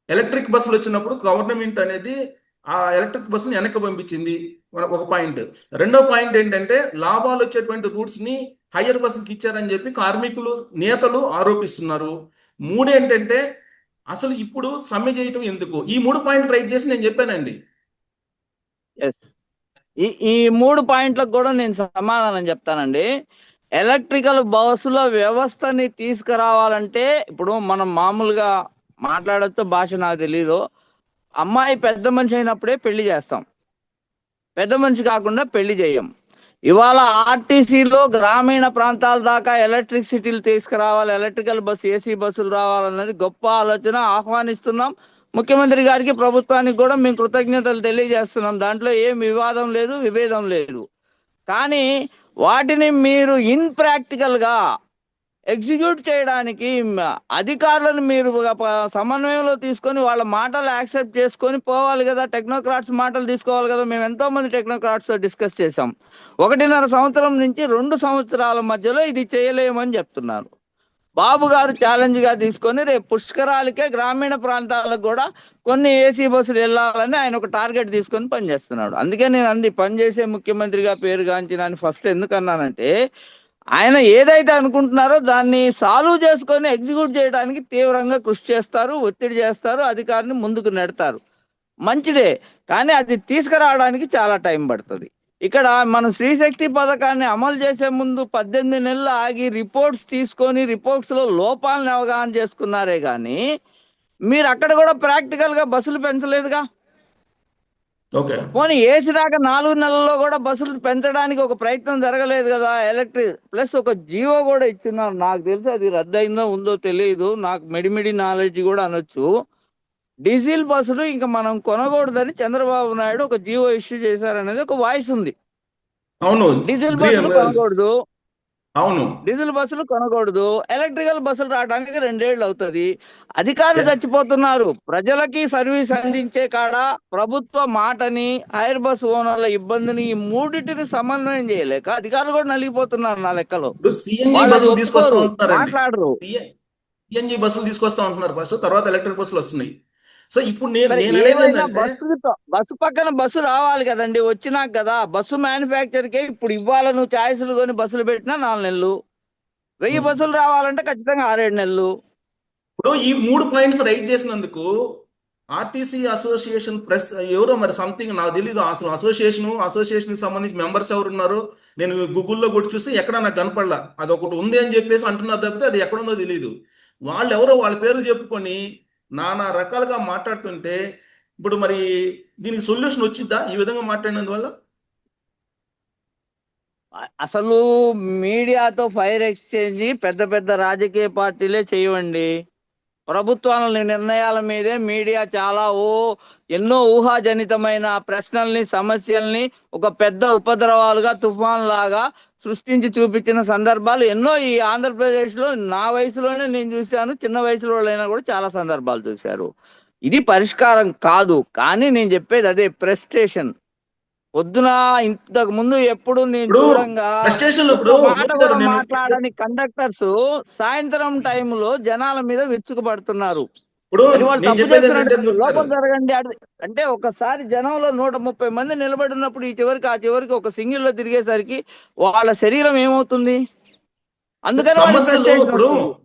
A: ఎలక్ట్రిక్ బస్సులు వచ్చినప్పుడు గవర్నమెంట్ అనేది ఆ ఎలక్ట్రిక్ బస్సుని వెనక్కి పంపించింది, ఒక పాయింట్. రెండో పాయింట్ ఏంటంటే లాభాలు వచ్చేటువంటి రూట్స్ ని హయ్యర్ బస్సుకి ఇచ్చారని చెప్పి కార్మికులు నేతలు ఆరోపిస్తున్నారు. మూడేంటంటే అసలు ఇప్పుడు సమ్మె చేయటం ఎందుకు? ఈ 3 పాయింట్లు రైజ్ చేసి నేను చెప్పానండి.
B: ఎస్, ఈ 3 పాయింట్లకు కూడా నేను సమాధానం చెప్తానండి. ఎలక్ట్రికల్ బస్సుల వ్యవస్థని తీసుకురావాలంటే ఇప్పుడు మనం మామూలుగా మాట్లాడచ్చు, భాష నాకు తెలీదు. అమ్మాయి పెద్ద మనిషి అయినప్పుడే పెళ్లి చేస్తాం, పెద్ద మనిషి కాకుండా పెళ్లి చేయం. ఇవాళ ఆర్టీసీలో గ్రామీణ ప్రాంతాల దాకా ఎలక్ట్రిసిటీలు తీసుకురావాలి, ఎలక్ట్రికల్ బస్సు ఏసీ బస్సులు రావాలన్నది గొప్ప ఆలోచన, ఆహ్వానిస్తున్నాం. ముఖ్యమంత్రి గారికి ప్రభుత్వానికి కూడా మేము కృతజ్ఞతలు తెలియజేస్తున్నాం. దాంట్లో ఏం వివాదం లేదు, విభేదం లేదు. కానీ వాటిని మీరు ఇన్ ప్రాక్టికల్ గా ఎగ్జిక్యూట్ చేయడానికి అధికారులను మీరు సమన్వయంలో తీసుకొని వాళ్ళ మాటలు యాక్సెప్ట్ చేసుకొని పోవాలి కదా. టెక్నోక్రాట్స్ మాటలు తీసుకోవాలి కదా. మేము ఎంతో మంది టెక్నోక్రాట్స్ తో డిస్కస్ చేసాం. 1.5 సంవత్సరం నుంచి 2 సంవత్సరాల మధ్యలో ఇది చేయలేమని చెప్తున్నారు. బాబు గారు ఛాలెంజ్ గా తీసుకొని రేపు పుష్కరాలకే గ్రామీణ ప్రాంతాలకు కూడా కొన్ని ఏసీ బస్సులు వెళ్ళాలని ఆయన ఒక టార్గెట్ తీసుకొని పనిచేస్తున్నాడు. అందుకే నేను పనిచేసే ముఖ్యమంత్రిగా పేరుగాంచిన ఫస్ట్ ఎందుకన్నానంటే ఆయన ఏదైతే అనుకుంటున్నారో దాన్ని సాల్వ్ చేసుకొని ఎగ్జిక్యూట్ చేయడానికి తీవ్రంగా కృషి చేస్తారు, ఒత్తిడి చేస్తారు, అధికారిని ముందుకు నెడతారు. మంచిదే, కానీ అది తీసుకురావడానికి చాలా టైం పడుతుంది. ఇక్కడ మనం స్త్రీశక్తి పథకాన్ని అమలు చేసే ముందు 18 నెలలు ఆగి రిపోర్ట్స్ తీసుకొని రిపోర్ట్స్ లో లోపాలను అవగాహన చేసుకున్నారే కానీ మీరు అక్కడ కూడా ప్రాక్టికల్ గా బస్సులు పెంచలేదుగా.
A: ఓకే.
B: పోనీ ఏసినాక 4 నెలల్లో కూడా బస్సులు పెంచడానికి ఒక ప్రయత్నం జరగలేదు కదా. ఎలక్ట్రిక్ ప్లస్ ఒక జియో కూడా ఇచ్చున్నారు, నాకు తెలిసి అది రద్దయిందో ఉందో తెలియదు, నాకు మిడిమిడి నాలెడ్జ్ కూడా అనొచ్చు. డీజిల్ బస్సులు ఇంకా మనం కొనకూడదని చంద్రబాబు నాయుడు ఒక జియో ఇష్యూ చేశారనేది ఒక వాయిస్ ఉంది.
A: అవును.
B: డీజిల్ బస్సులు కొనకూడదు,
A: అవును.
B: డీజిల్ బస్సులు కొనకూడదు, ఎలక్ట్రికల్ బస్సులు రావడానికి 2 ఏళ్ళు అవుతుంది. అధికారులు చచ్చిపోతున్నారు. ప్రజలకి సర్వీస్ అందించే కాడ ప్రభుత్వ మాటని, హైర్ బస్ ఓనర్ల ఇబ్బందిని, ఈ మూడింటిని సమన్వయం చేయలేక అధికారులు కూడా నలిగిపోతున్నారు నా లెక్కలో.
A: ఇప్పుడు సిఎన్జి
B: వాళ్ళు అది
A: బస్సులు తీసుకొస్తా
B: ఒప్పుకోరు,
A: ఉంటున్నారండి.
B: మాట్లాడరు.
A: సిఎన్జి బస్సులు తీసుకొస్తా ఉంటున్నారు ఫస్ట్, తర్వాత ఎలక్ట్రిక్ బస్సులు వస్తున్నాయి. సో ఇప్పుడు నేను
B: సరే,
A: నేను అనేది
B: ఏమైనా
A: ఏంటంటే
B: బస్సు పక్కన బస్సు రావాలి కదండి. వచ్చినాక కదా బస్సు మ్యానుఫ్యాక్చర్కే ఇప్పుడు ఇవ్వాలి. నువ్వు ఛాయిస్లు కొని బస్సులు పెట్టినా 4 నెలలు, 1000 బస్సులు రావాలంటే ఖచ్చితంగా 6-7 నెలలు.
A: ఇప్పుడు ఈ 3 పాయింట్స్ రైట్ చేసినందుకు ఆర్టీసీ అసోసియేషన్ ప్రెస్ ఎవరో మరి సంథింగ్ నాకు తెలియదు. అసలు అసోసియేషన్ సంబంధించి మెంబర్స్ ఎవరు ఉన్నారో నేను గూగుల్లో కొట్టి చూస్తే ఎక్కడ నాకు కనపడలా. అది ఒకటి ఉంది అని చెప్పేసి అంటున్నారు తప్పితే అది ఎక్కడుందో తెలియదు. వాళ్ళు ఎవరో వాళ్ళ పేర్లు చెప్పుకొని నానా రకాలుగా మాట్లాడుతుంటే ఇప్పుడు మరి దీనికి సొల్యూషన్ వచ్చిద్దా ఈ విధంగా మాట్లాడినందువల్ల?
B: అసలు మీడియాతో ఫైర్ ఎక్స్చేంజ్ పెద్ద పెద్ద రాజకీయ పార్టీలే చేయవండి. ప్రభుత్వాల నిర్ణయాల మీదే మీడియా చాలా ఎన్నో ఊహాజనితమైన ప్రశ్నల్ని, సమస్యల్ని ఒక పెద్ద ఉపద్రవాలుగా, తుఫాన్ లాగా సృష్టించి చూపించిన సందర్భాలు ఎన్నో ఈ ఆంధ్రప్రదేశ్ లో నా వయసులోనే నేను చూశాను. చిన్న వయసులో వాళ్ళైనా కూడా చాలా సందర్భాలు చూశారు. ఇది పరిష్కారం కాదు. కానీ నేను చెప్పేది అదే, ప్రెస్టేషన్. పొద్దున ఇంతకు ముందు ఎప్పుడు నేను
A: ఇప్పుడు
B: చూడంగా
A: స్టేషన్లో
B: ఒక్క
A: ఇప్పుడు
B: మాట
A: మూర్తి గారు
B: కూడా
A: నేను
B: మాట్లాడని కండక్టర్స్ సాయంత్రం టైంలో జనాల మీద విరుచుకుపడుతున్నారు.
A: ఇప్పుడు
B: అది వాళ్ళు
A: నేను
B: తప్పు
A: చెప్పేది
B: చేస్తున్నట్టు
A: ఏంటంటే
B: కాదు.
A: మూర్తి గారు,
B: లోపల జరగండి అంటే ఒకసారి జనంలో 130 మంది నిలబడినప్పుడు ఈ చివరికి ఆ చివరికి ఒక సింగిల్లో తిరిగేసరికి వాళ్ళ శరీరం ఏమవుతుంది? అందుకనే వాళ్ళకి
A: సమస్యలు
B: ఫ్రస్ట్రేషన్
A: ఇప్పుడు
B: వస్తుంది.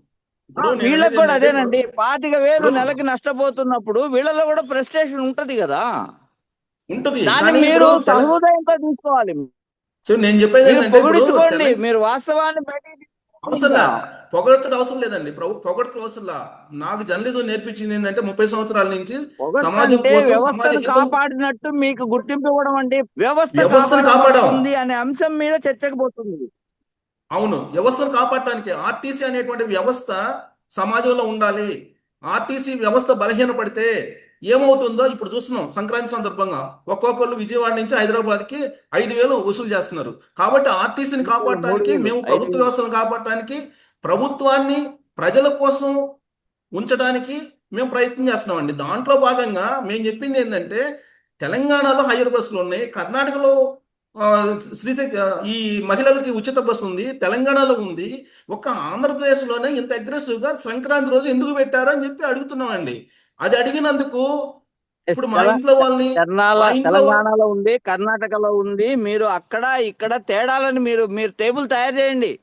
A: ఇప్పుడు నేను
B: వీళ్ళకి
A: అనేది
B: కూడా
A: ఏంటంటే
B: అదేనండి. 25,000
A: ఇప్పుడు
B: నెలకి నష్టపోతున్నప్పుడు వీళ్ళలో కూడా ఫ్రస్ట్రేషన్ ఉంటది కదా!
A: ఉంటుంది.
B: దాన్ని
A: కానీ ఇప్పుడు
B: మీరు సహృదయంతో తీసుకోవాలి.
A: నేను చెప్పేది
B: మీరు
A: ఏంటంటే ఇప్పుడు
B: పొగిడించుకోండి. మీరు వాస్తవాన్ని బయటికి తీసుకోండి ఇంకా.
A: అవసరంలా పొగడ్తలు అవసరం లేదండి. పొగడ్తలు అవసరంలా. నాకు జర్నలిజం నేర్పించింది ఏంటంటే 30 సంవత్సరాల నుంచి సమాజం
B: పొగడ్తంటే
A: కోసం సమాజ
B: వ్యవస్థను
A: హితం,
B: కాపాడినట్టు మీకు గుర్తింపు ఇవ్వడం అంటే వ్యవస్థ
A: వ్యవస్థను కాపాడాం.
B: కాపాడబడుతుంది అనే అంశం మీద చర్చకు పోతుంది.
A: అవును, వ్యవస్థను కాపాడటానికి ఆర్టీసీ అనేటువంటి వ్యవస్థ సమాజంలో ఉండాలి. ఆర్టీసీ వ్యవస్థ బలహీనపడితే ఏమవుతుందో ఇప్పుడు చూస్తున్నాం. సంక్రాంతి సందర్భంగా ఒక్కొక్కరు విజయవాడ నుంచి హైదరాబాద్కి 5,000 వసూలు చేస్తున్నారు. కాబట్టి ఆర్టీసీని
B: 3,000
A: కాపాడటానికి,
B: 3,000
A: మేము ప్రభుత్వ
B: 5,000
A: వ్యవస్థను కాపాడటానికి, ప్రభుత్వాన్ని ప్రజల కోసం ఉంచడానికి మేము ప్రయత్నం చేస్తున్నామండి. దాంట్లో భాగంగా మేము చెప్పింది ఏంటంటే, తెలంగాణలో హైయర్ బస్సులు ఉన్నాయి, కర్ణాటకలో ఆ, ఈ మహిళలకి ఉచిత బస్సు ఉంది, తెలంగాణలో ఉంది. ఒక్క ఆంధ్రప్రదేశ్లోనే ఇంత అగ్రెసివ్గా సంక్రాంతి రోజు ఎందుకు పెట్టారు అని చెప్పి అడుగుతున్నామండి. అది అడిగినందుకు
B: ఎస్,
A: ఇప్పుడు మా ఇంట్లో వాళ్ళని, మా ఇంట్లో
B: తెలంగాణలో ఉంది, కర్ణాటకలో ఉంది. మీరు అక్కడ ఇక్కడ తేడాలని మీరు మీరు టేబుల్ తయారు చేయండి.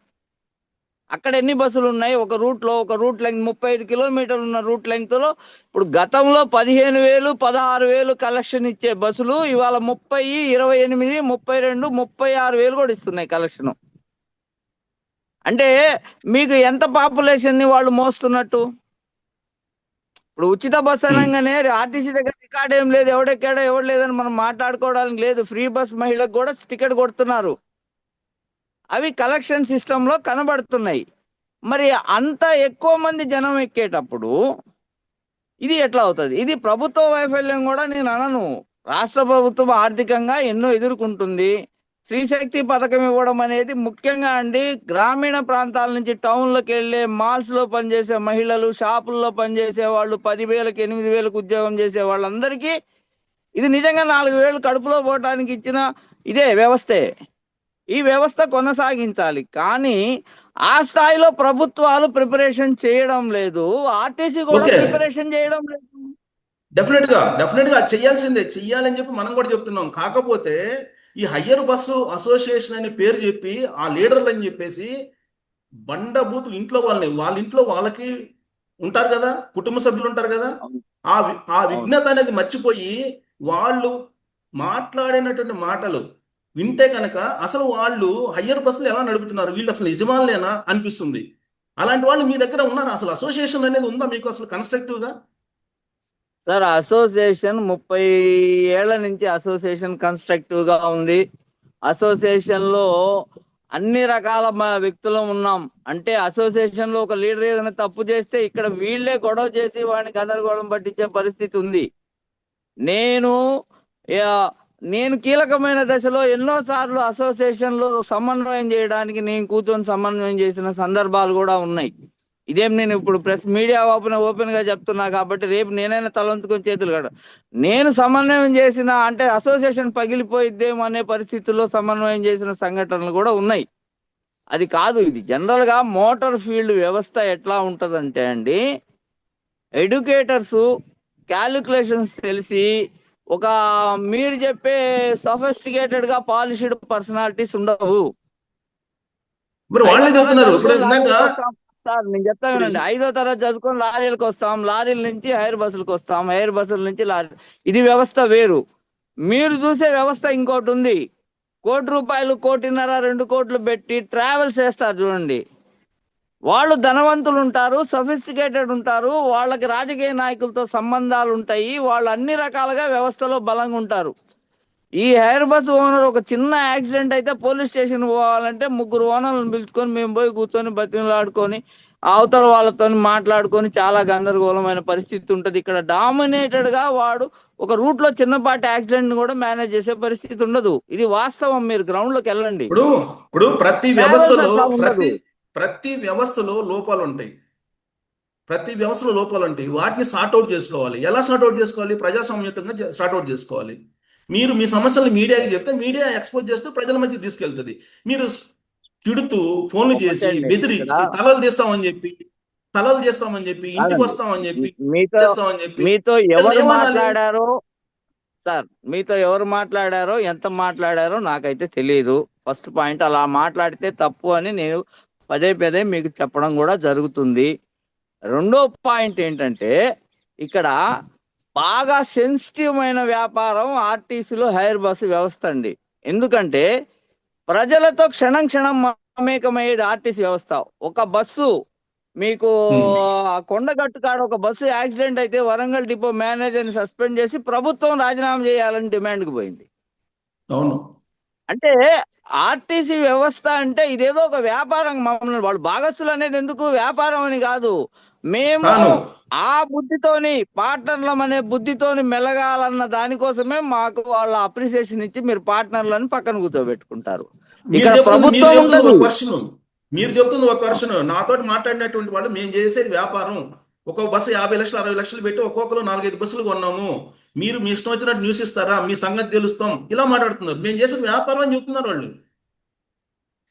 B: అక్కడ ఎన్ని బస్సులు ఉన్నాయి? ఒక రూట్ లెంగ్త్ 35 కిలోమీటర్లు ఉన్న రూట్ లెంగ్త్ లో ఇప్పుడు గతంలో 15,000 16,000 కలెక్షన్ ఇచ్చే బస్సులు ఇవాళ 30, 28, 32, 36,000 కూడా ఇస్తున్నాయి కలెక్షన్. అంటే మీకు ఎంత పాపులేషన్ ని వాళ్ళు మోస్తున్నట్టు? ఇప్పుడు ఉచిత బస్ అనగానే ఆర్టీసీ దగ్గర రికార్డ్ ఏం లేదు, ఎవడెక్కాడో ఎవడు లేదని మనం మాట్లాడుకోవడానికి లేదు. ఫ్రీ బస్ మహిళకు కూడా టికెట్ కొడుతున్నారు. అవి కలెక్షన్ సిస్టమ్ లో కనబడుతున్నాయి. మరి అంత ఎక్కువ మంది జనం ఎక్కేటప్పుడు ఇది ఎట్లా అవుతుంది? ఇది ప్రభుత్వ వైఫల్యం కూడా నేను అనను. రాష్ట్ర ప్రభుత్వం ఆర్థికంగా ఎన్నో ఎదుర్కొంటుంది. స్త్రీశక్తి పథకం ఇవ్వడం అనేది ముఖ్యంగా అండి, గ్రామీణ ప్రాంతాల నుంచి టౌన్లోకి వెళ్ళే మాల్స్ లో పనిచేసే మహిళలు, షాపుల్లో పనిచేసే వాళ్ళు, 10,000కి 8,000కి ఉద్యోగం చేసే వాళ్ళందరికీ ఇది నిజంగా 4,000 కడుపులో పోవటానికి ఇచ్చిన ఇదే వ్యవస్థే. ఈ వ్యవస్థ కొనసాగించాలి. కానీ ఆ స్థాయిలో ప్రభుత్వాలు ప్రిపరేషన్ చేయడం లేదు. ఆర్టీసీ కూడా
A: ఓకే,
B: ప్రిపరేషన్ చేయడం లేదు.
A: డెఫినెట్గా చెయ్యాల్సిందే, చెయ్యాలని చెప్పి మనం కూడా చెప్తున్నాం. కాకపోతే ఈ హయ్యర్ బస్సు అసోసియేషన్ అని పేరు చెప్పి ఆ లీడర్లు అని చెప్పేసి బండబూతులు ఇంట్లో వాళ్ళ ఇంట్లో వాళ్ళకి ఉంటారు కదా, కుటుంబ సభ్యులు ఉంటారు కదా,
B: అవును,
A: ఆ
B: అవును.
A: విఘ్నత అనేది మర్చిపోయి వాళ్ళు మాట్లాడినటువంటి మాటలు వింటే కనుక అసలు వాళ్ళు హయ్యర్ బస్సులు ఎలా నడుపుతున్నారు, వీళ్ళు అసలు యజమానులేనా అనిపిస్తుంది. అలాంటి వాళ్ళు మీ దగ్గర ఉన్నారు? అసలు అసోసియేషన్ అనేది ఉందా మీకు అసలు కన్స్ట్రక్టివ్గా?
B: సార్, అసోసియేషన్ 30 ఏళ్ల నుంచి అసోసియేషన్ కన్స్ట్రక్టివ్ గా ఉంది. అసోసియేషన్ లో అన్ని రకాల వ్యక్తులం ఉన్నాం. అంటే అసోసియేషన్ లో ఒక లీడర్ ఏదైనా తప్పు చేస్తే ఇక్కడ వీళ్ళే గొడవ చేసి వాడిని గందరగోళం పట్టించే పరిస్థితి ఉంది. నేను యా- నేను కీలకమైన దశలో ఎన్నో సార్లు అసోసియేషన్ లో సమన్వయం చేయడానికి నేను కూర్చొని సమన్వయం చేసిన సందర్భాలు కూడా ఉన్నాయి. ఇదేం నేను ఇప్పుడు ప్రెస్ మీడియా ఓపెన్ గా చెప్తున్నా కాబట్టి రేపు నేనైనా తలంచుకొని చేతులు కడ నేను సమన్వయం చేసిన అంటే అసోసియేషన్ పగిలిపోయిద్దేమో అనే పరిస్థితుల్లో సమన్వయం చేసిన సంఘటనలు కూడా ఉన్నాయి. అది కాదు, ఇది జనరల్ గా మోటార్ ఫీల్డ్ వ్యవస్థ ఎట్లా ఉంటదంటే అండి, ఎడ్యుకేటర్స్ క్యాలిక్యులేషన్స్ తెలిసి ఒక మీరు చెప్పే సఫిస్టికేటెడ్ గా పాలిష్డ్ పర్సనాలిటీస్ ఉండవు.
A: మరి
B: ఐదో
A: వాళ్ళే
B: తరగతి
A: చెప్తున్నారు ఇప్పుడు
B: చదువుకొని
A: ఇందాక.
B: లారీలకు వస్తాం సార్, నేను చెప్తా
A: ఇప్పుడు
B: వినండి. 5వ తరగతి చదువుకొని లారీలకు వస్తాం, లారీల నుంచి హైర్ బస్సులకు వస్తాం, హైర్ బస్సుల నుంచి లారీ. ఇది వ్యవస్థ వేరు. మీరు చూసే వ్యవస్థ ఇంకోటి ఉంది. ₹1,00,00,000, 1,50,00,000, 2 కోట్లు పెట్టి ట్రావెల్స్ వేస్తారు చూడండి. వాళ్ళు ధనవంతులు ఉంటారు, సఫిస్టికేటెడ్ ఉంటారు, వాళ్ళకి రాజకీయ నాయకులతో సంబంధాలు ఉంటాయి, వాళ్ళు అన్ని రకాలుగా వ్యవస్థలో బలంగా ఉంటారు. ఈ హైర్ బస్ ఓనర్ ఒక చిన్న యాక్సిడెంట్ అయితే పోలీస్ స్టేషన్ పోవాలంటే 3 ఓనర్లను పిలుచుకొని మేము పోయి కూర్చొని బతిమలాడుకొని అవతల వాళ్ళతో మాట్లాడుకొని చాలా గందరగోళమైన పరిస్థితి ఉంటది. ఇక్కడ డామినేటెడ్ గా వాడు ఒక రూట్ లో చిన్నపాటి యాక్సిడెంట్ కూడా మేనేజ్ చేసే పరిస్థితి ఉండదు. ఇది వాస్తవం. మీరు గ్రౌండ్ లోకి వెళ్ళండి.
A: ఇప్పుడు ఇప్పుడు ప్రతి
B: ట్రావెల్స్
A: వ్యవస్థలో
B: అట్లా ఉండదు.
A: ప్రతి వ్యవస్థలో లోపాలు ఉంటాయి. ప్రతి వ్యవస్థలో లోపాలు ఉంటాయి. వాటిని సార్ట్అవుట్ చేసుకోవాలి. ఎలా సార్ట్అవుట్ చేసుకోవాలి? ప్రజాస్వామ్యతంగా సార్ట్అవుట్ చేసుకోవాలి. మీరు మీ సమస్యలు మీడియాకి చెప్తే మీడియా ఎక్స్పోజ్ చేస్తూ ప్రజల మధ్య తీసుకెళ్తుంది. మీరు తిడుతూ ఫోన్లు చేసి
B: ఒకటండి ఇక్కడ
A: బెదిరించి తలలు చేస్తామని చెప్పి ఇంటికి
B: కాదండి.
A: వస్తామని చెప్పి
B: మీతో
A: చేస్తామని చెప్పి
B: మీతో
A: వీళ్ళని
B: ఎవరు
A: ఏమనాలి?
B: మాట్లాడారో సార్, మీతో ఎవరు మాట్లాడారో ఎంత మాట్లాడారో నాకైతే తెలియదు. ఫస్ట్ పాయింట్, అలా మాట్లాడితే తప్పు అని నేను పదే పదే మీకు చెప్పడం కూడా జరుగుతుంది. రెండో పాయింట్ ఏంటంటే, ఇక్కడ బాగా సెన్సిటివ్ అయిన వ్యాపారం ఆర్టీసీలో హైర్ బస్సు వ్యవస్థ అండి. ఎందుకంటే ప్రజలతో క్షణం క్షణం మమేకమయ్యేది ఆర్టీసీ వ్యవస్థ. ఒక బస్సు మీకు
A: ఉమ్,
B: ఆ కొండగట్టు కాడ ఒక బస్సు యాక్సిడెంట్ అయితే వరంగల్ డిపో మేనేజర్ని సస్పెండ్ చేసి ప్రభుత్వం రాజీనామా చేయాలని డిమాండ్కి పోయింది.
A: అవును.
B: అంటే ఆర్టీసీ వ్యవస్థ అంటే ఇదేదో ఒక వ్యాపారం. మమ్మల్ని వాళ్ళు భాగస్తులు అనేది ఎందుకు, వ్యాపారం అని కాదు. మేము
A: తాను
B: ఆ బుద్ధితోని పార్ట్నర్లం అనే బుద్ధితోని మెలగాలన్న దానికోసమే మాకు వాళ్ళ అప్రిసియేషన్ ఇచ్చి మీరు పార్ట్నర్లను పక్కన కూర్చోబెట్టుకుంటారు.
A: మీరు
B: ఇక్కడ
A: చెప్తుంది మీరు
B: ప్రభుత్వం
A: చెప్తుంది
B: ఉండదు.
A: ఒక వర్షను మీరు చెప్తుంది ఒక వర్షను నాతోటి మాట్లాడినటువంటి వాళ్ళు మేము చేసేది వ్యాపారం. ఒక్కొక్క బస్సు 50 లక్షలు 60 లక్షలు పెట్టి ఒక్కొక్కరు 4-5 బస్సులు కొన్నాము. మీరు మీ ఇష్టం వచ్చినట్టు న్యూస్ ఇస్తారా? మీ సంగతి తెలుస్తాం ఇలా మాట్లాడుతున్నారు. మేము చేసేది వ్యాపారం అని చెప్తున్నారు వాళ్ళు.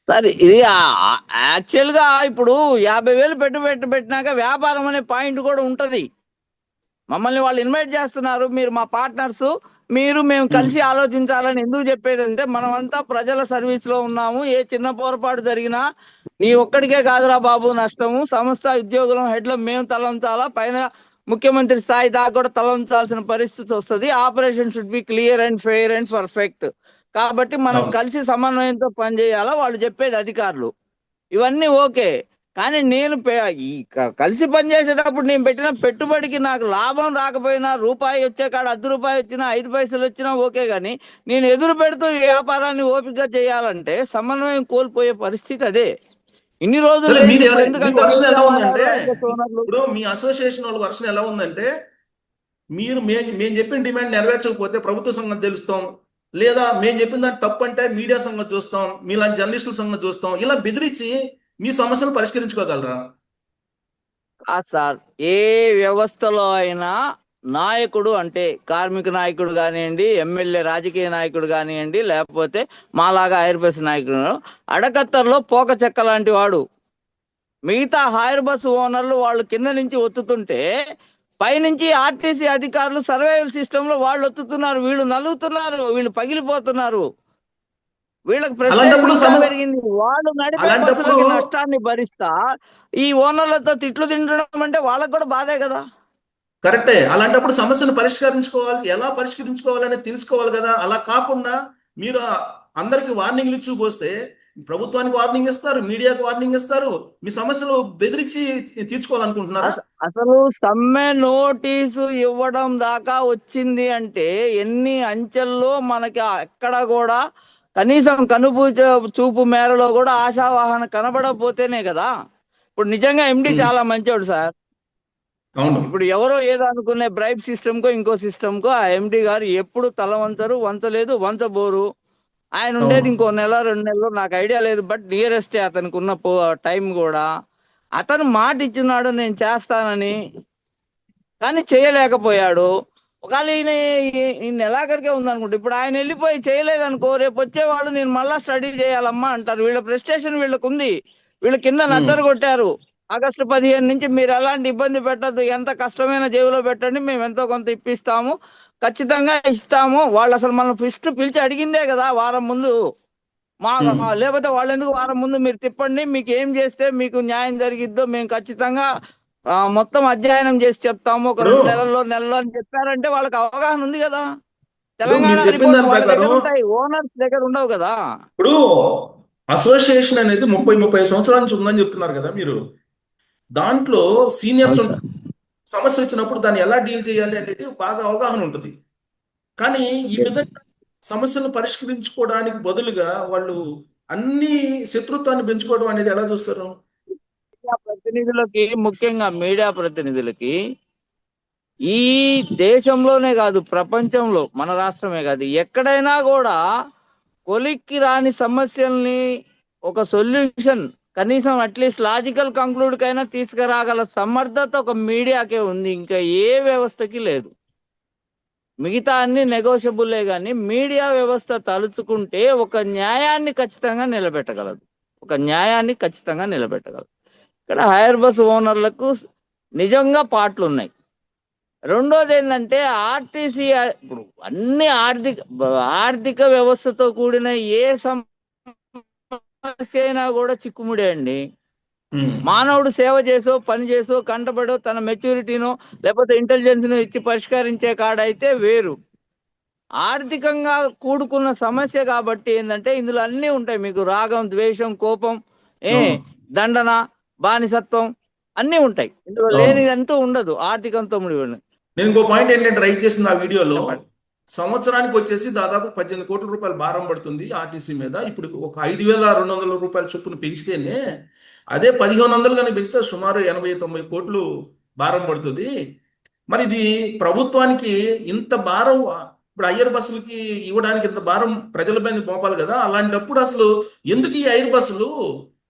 B: సరే, ఇది యాక్చువల్ గా ఇప్పుడు 50,000 పెట్టినాక వ్యాపారం అనే పాయింట్ కూడా ఉంటది. మమ్మల్ని వాళ్ళు ఇన్వైట్ చేస్తున్నారు, మీరు మా పార్ట్నర్స్, మేము
A: ఉమ్,
B: కలిసి ఆలోచించాలని ఎందుకు చెప్పేదంటే, మనమంతా ప్రజల సర్వీస్ లో ఉన్నాము. ఏ చిన్న పొరపాటు జరిగినా నీ ఒక్కడికే కాదురా బాబు నష్టము, సంస్థ ఉద్యోగులం హెడ్లం మేము తలంచాలా, పైన ముఖ్యమంత్రి స్థాయి దాకా కూడా తలంచాల్సిన పరిస్థితి వస్తుంది. Operation should be clear and fair and perfect. కాబట్టి మనం
A: అవును.
B: కలిసి సమన్వయంతో పనిచేయాలా వాళ్ళు చెప్పేది అధికారులు. ఇవన్నీ ఓకే. కానీ నేను కలిసి పనిచేసేటప్పుడు నేను పెట్టిన పెట్టుబడికి నాకు లాభం రాకపోయినా, రూపాయి వచ్చే కాడ 10 రూపాయలు వచ్చినా 5 పైసలు వచ్చినా ఓకే. కానీ నేను ఎదురు పెడుతూ ఈ వ్యాపారాన్ని ఓపికగా చేయాలంటే సమన్వయం కోల్పోయే పరిస్థితి అదే. ఇన్ని రోజులు
A: సరే
B: లేనిది ఇప్పుడు ఎందుకు
A: మీ
B: అంత
A: వర్షన్ ఎలా
B: వెనుకబడ్డారు
A: ఉందంటే
B: హైర్ బస్ ఓనర్లు?
A: ఇప్పుడు మీ అసోసియేషన్ వాళ్ళ వర్షన్ ఎలా ఉందంటే మేము చెప్పిన డిమాండ్ నెరవేర్చకపోతే ప్రభుత్వ సంగతి తెలుస్తాం, లేదా మేము చెప్పిన దాన్ని తప్పు అంటే మీడియా సంగతి చూస్తాం, మీలాంటి జర్నలిస్టుల సంగతి చూస్తాం, ఇలా బెదిరించి మీ సమస్యను పరిష్కరించుకోగలరా?
B: సార్, ఏ వ్యవస్థలో అయినా నాయకుడు అంటే కార్మిక నాయకుడు కానివ్వండి, ఎమ్మెల్యే రాజకీయ నాయకుడు కానివ్వండి, లేకపోతే మాలాగా హైర్ బస్ నాయకుడు, అడకత్తర్లో పోక చెక్క లాంటి వాడు. మిగతా హైర్ బస్ ఓనర్లు వాళ్ళు కింద నుంచి ఒత్తుతుంటే పైనుంచి ఆర్టీసీ అధికారులు సర్వైవల్ సిస్టమ్ లో వాళ్ళు ఒత్తుతున్నారు, వీళ్ళు నలుగుతున్నారు, వీళ్ళు పగిలిపోతున్నారు. వీళ్ళకి ప్రెస్టేషన్
A: అలాంటప్పుడు
B: ఇంకా పెరిగింది. వాళ్ళు నడిపే
A: అలాంటప్పుడు
B: బస్సులకి నష్టాన్ని భరిస్తా ఈ ఓనర్లతో తిట్లు తింటడం అంటే వాళ్ళకు కూడా బాధే కదా.
A: కరెక్టే. అలాంటప్పుడు సమస్యను ఎలా పరిష్కరించుకోవాలని తెలుసుకోవాలి కదా. అలా కాకుండా మీరు అందరికి వార్నింగ్లు ఇచ్చి పోస్తే ప్రభుత్వానికి వార్నింగ్ ఇస్తారు, మీడియాకు వార్నింగ్ ఇస్తారు. మీ సమస్యలు బెదిరించి తీర్చుకోవాలనుకుంటున్నారా?
B: అసలు సమ్మె నోటీసు ఇవ్వడం దాకా వచ్చింది అంటే ఎన్ని అంచెల్లో మనకి ఎక్కడ కూడా కనీసం కనుపు చూపు మేరలో కూడా ఆశావాహన కనబడకపోతేనే కదా. ఇప్పుడు నిజంగా ఎండి
A: ఉమ్,
B: చాలా మంచోడు సార్.
A: అవును.
B: ఇప్పుడు ఎవరో ఏదో అనుకునే బ్రైబ్ సిస్టమ్ కో ఇంకో సిస్టమ్ కో ఆ ఎండి గారు ఎప్పుడు తల వంచరు, వంచలేదు, వంచబోరు. ఆయన ఉండేది
A: అవును.
B: ఇంకో నెల 2 నెలలు నాకు ఐడియా లేదు. బట్ నియరెస్టే అతనికి ఉన్న టైం కూడా. అతను మాట ఇచ్చినాడు నేను చేస్తానని, కానీ చేయలేకపోయాడు. ఒకవేళ ఈ నెలాఖరికే ఉందనుకుంటా. ఇప్పుడు ఆయన వెళ్ళిపోయి చేయలేదనుకో, రేపు వచ్చేవాళ్ళు నేను మళ్ళా స్టడీ చేయాలమ్మా అంటారు. వీళ్ళ ప్రెస్టేషన్ వీళ్ళకు ఉంది. వీళ్ళ కింద
A: ఉమ్,
B: నచ్చరు కొట్టారు. ఆగస్టు 15 నుంచి మీరు ఎలాంటి ఇబ్బంది పెట్టద్దు, ఎంత కష్టమైన జేబులో పెట్టండి, మేము ఎంతో కొంత ఇప్పిస్తాము, ఖచ్చితంగా ఇస్తాము. వాళ్ళు అసలు మనం ఫస్ట్ పిలిచి అడిగిందే కదా వారం ముందు. మా
A: ఉమ్.
B: లేకపోతే వాళ్ళు ఎందుకు వారం ముందు మీరు తిప్పండి, మీకు ఏం చేస్తే మీకు న్యాయం జరిగిద్దో మేము ఖచ్చితంగా మొత్తం అధ్యయనం చేసి చెప్తాము ఒక
A: ఇప్పుడు
B: 2 నెలల్లో అని చెప్పారంటే వాళ్ళకి అవగాహన ఉంది కదా. తెలంగాణ
A: మీరు చెప్పిన
B: రిపోర్ట్స్
A: దాని
B: వాళ్ళ
A: ప్రకారం
B: దగ్గర ఉంటాయి, ఓనర్స్ దగ్గర ఉండవు కదా.
A: ఇప్పుడు అసోసియేషన్ అనేది 30-35 సంవత్సరాల నుంచి ఉందని చెప్తున్నారు కదా మీరు. దాంట్లో సీనియర్స్
B: అవును సార్.
A: సమస్య వచ్చినప్పుడు దాన్ని ఎలా డీల్ చేయాలి అనేది బాగా అవగాహన ఉంటుంది. కానీ ఈ విధంగా సమస్యలను పరిష్కరించుకోవడానికి బదులుగా వాళ్ళు అన్ని శత్రుత్వాన్ని పెంచుకోవడం అనేది ఎలా చూస్తారు?
B: ముఖ్యంగా మీడియా ప్రతినిధులకి ఈ దేశంలోనే కాదు ప్రపంచంలో, మన రాష్ట్రమే కాదు ఎక్కడైనా కూడా కొలిక్కి రాని సమస్యల్ని ఒక సొల్యూషన్, కనీసం అట్లీస్ట్ లాజికల్ కంక్లూడ్ కైనా తీసుకురాగల సమర్థత ఒక మీడియాకే ఉంది, ఇంకా ఏ వ్యవస్థకి లేదు. మిగతా అన్ని నెగోషియబుల్లే కానీ మీడియా వ్యవస్థ తలుచుకుంటే ఒక న్యాయాన్ని ఖచ్చితంగా నిలబెట్టగలదు. ఒక న్యాయాన్ని ఖచ్చితంగా నిలబెట్టగలదు. ఇక్కడ హైర్ బస్ ఓనర్లకు నిజంగా పాటలు ఉన్నాయి. రెండోది ఏంటంటే ఆర్టీసీ ఇప్పుడు అన్ని ఆర్థిక వ్యవస్థతో కూడిన ఏ సమస్య అయినా కూడా చిక్కుముడే అండి.
A: ఉమ్,
B: మానవుడు సేవ చేసో పని చేసో కంటబడో తన మెచ్యూరిటీనో లేకపోతే ఇంటెలిజెన్స్ ను ఇచ్చి పరిష్కరించే కాడైతే వేరు. ఆర్థికంగా కూడుకున్న సమస్య కాబట్టి ఏంటంటే ఇందులో అన్నీ ఉంటాయి. మీకు రాగం, ద్వేషం, కోపం,
A: అవును
B: దండన, బానిసత్వం అన్నీ ఉంటాయి. ఇందులో
A: అవును.
B: లేనిది అంటూ ఉండదు ఆర్థికంతో ముడిపడిన.
A: నేను ఇంకో పాయింట్ ఏంటంటే రైట్ చేసిన ఆ వీడియోలో
B: చెప్పండి.
A: సంవత్సరానికి వచ్చేసి దాదాపు 18 కోట్ల రూపాయలు భారం పడుతుంది ఆర్టీసీ మీద. ఇప్పుడు ఒక 5,200 రూపాయల చొప్పున పెంచితేనే అదే 1,500 కానీ పెంచితే సుమారు 80-90 కోట్లు భారం పడుతుంది. మరి ఇది ప్రభుత్వానికి ఇంత భారం, ఇప్పుడు ఐఆర్ బస్సులకి ఇవ్వడానికి ఇంత భారం ప్రజల మీద మోపాలి కదా. అలాంటప్పుడు అసలు ఎందుకు ఈ ఐర్ బస్సులు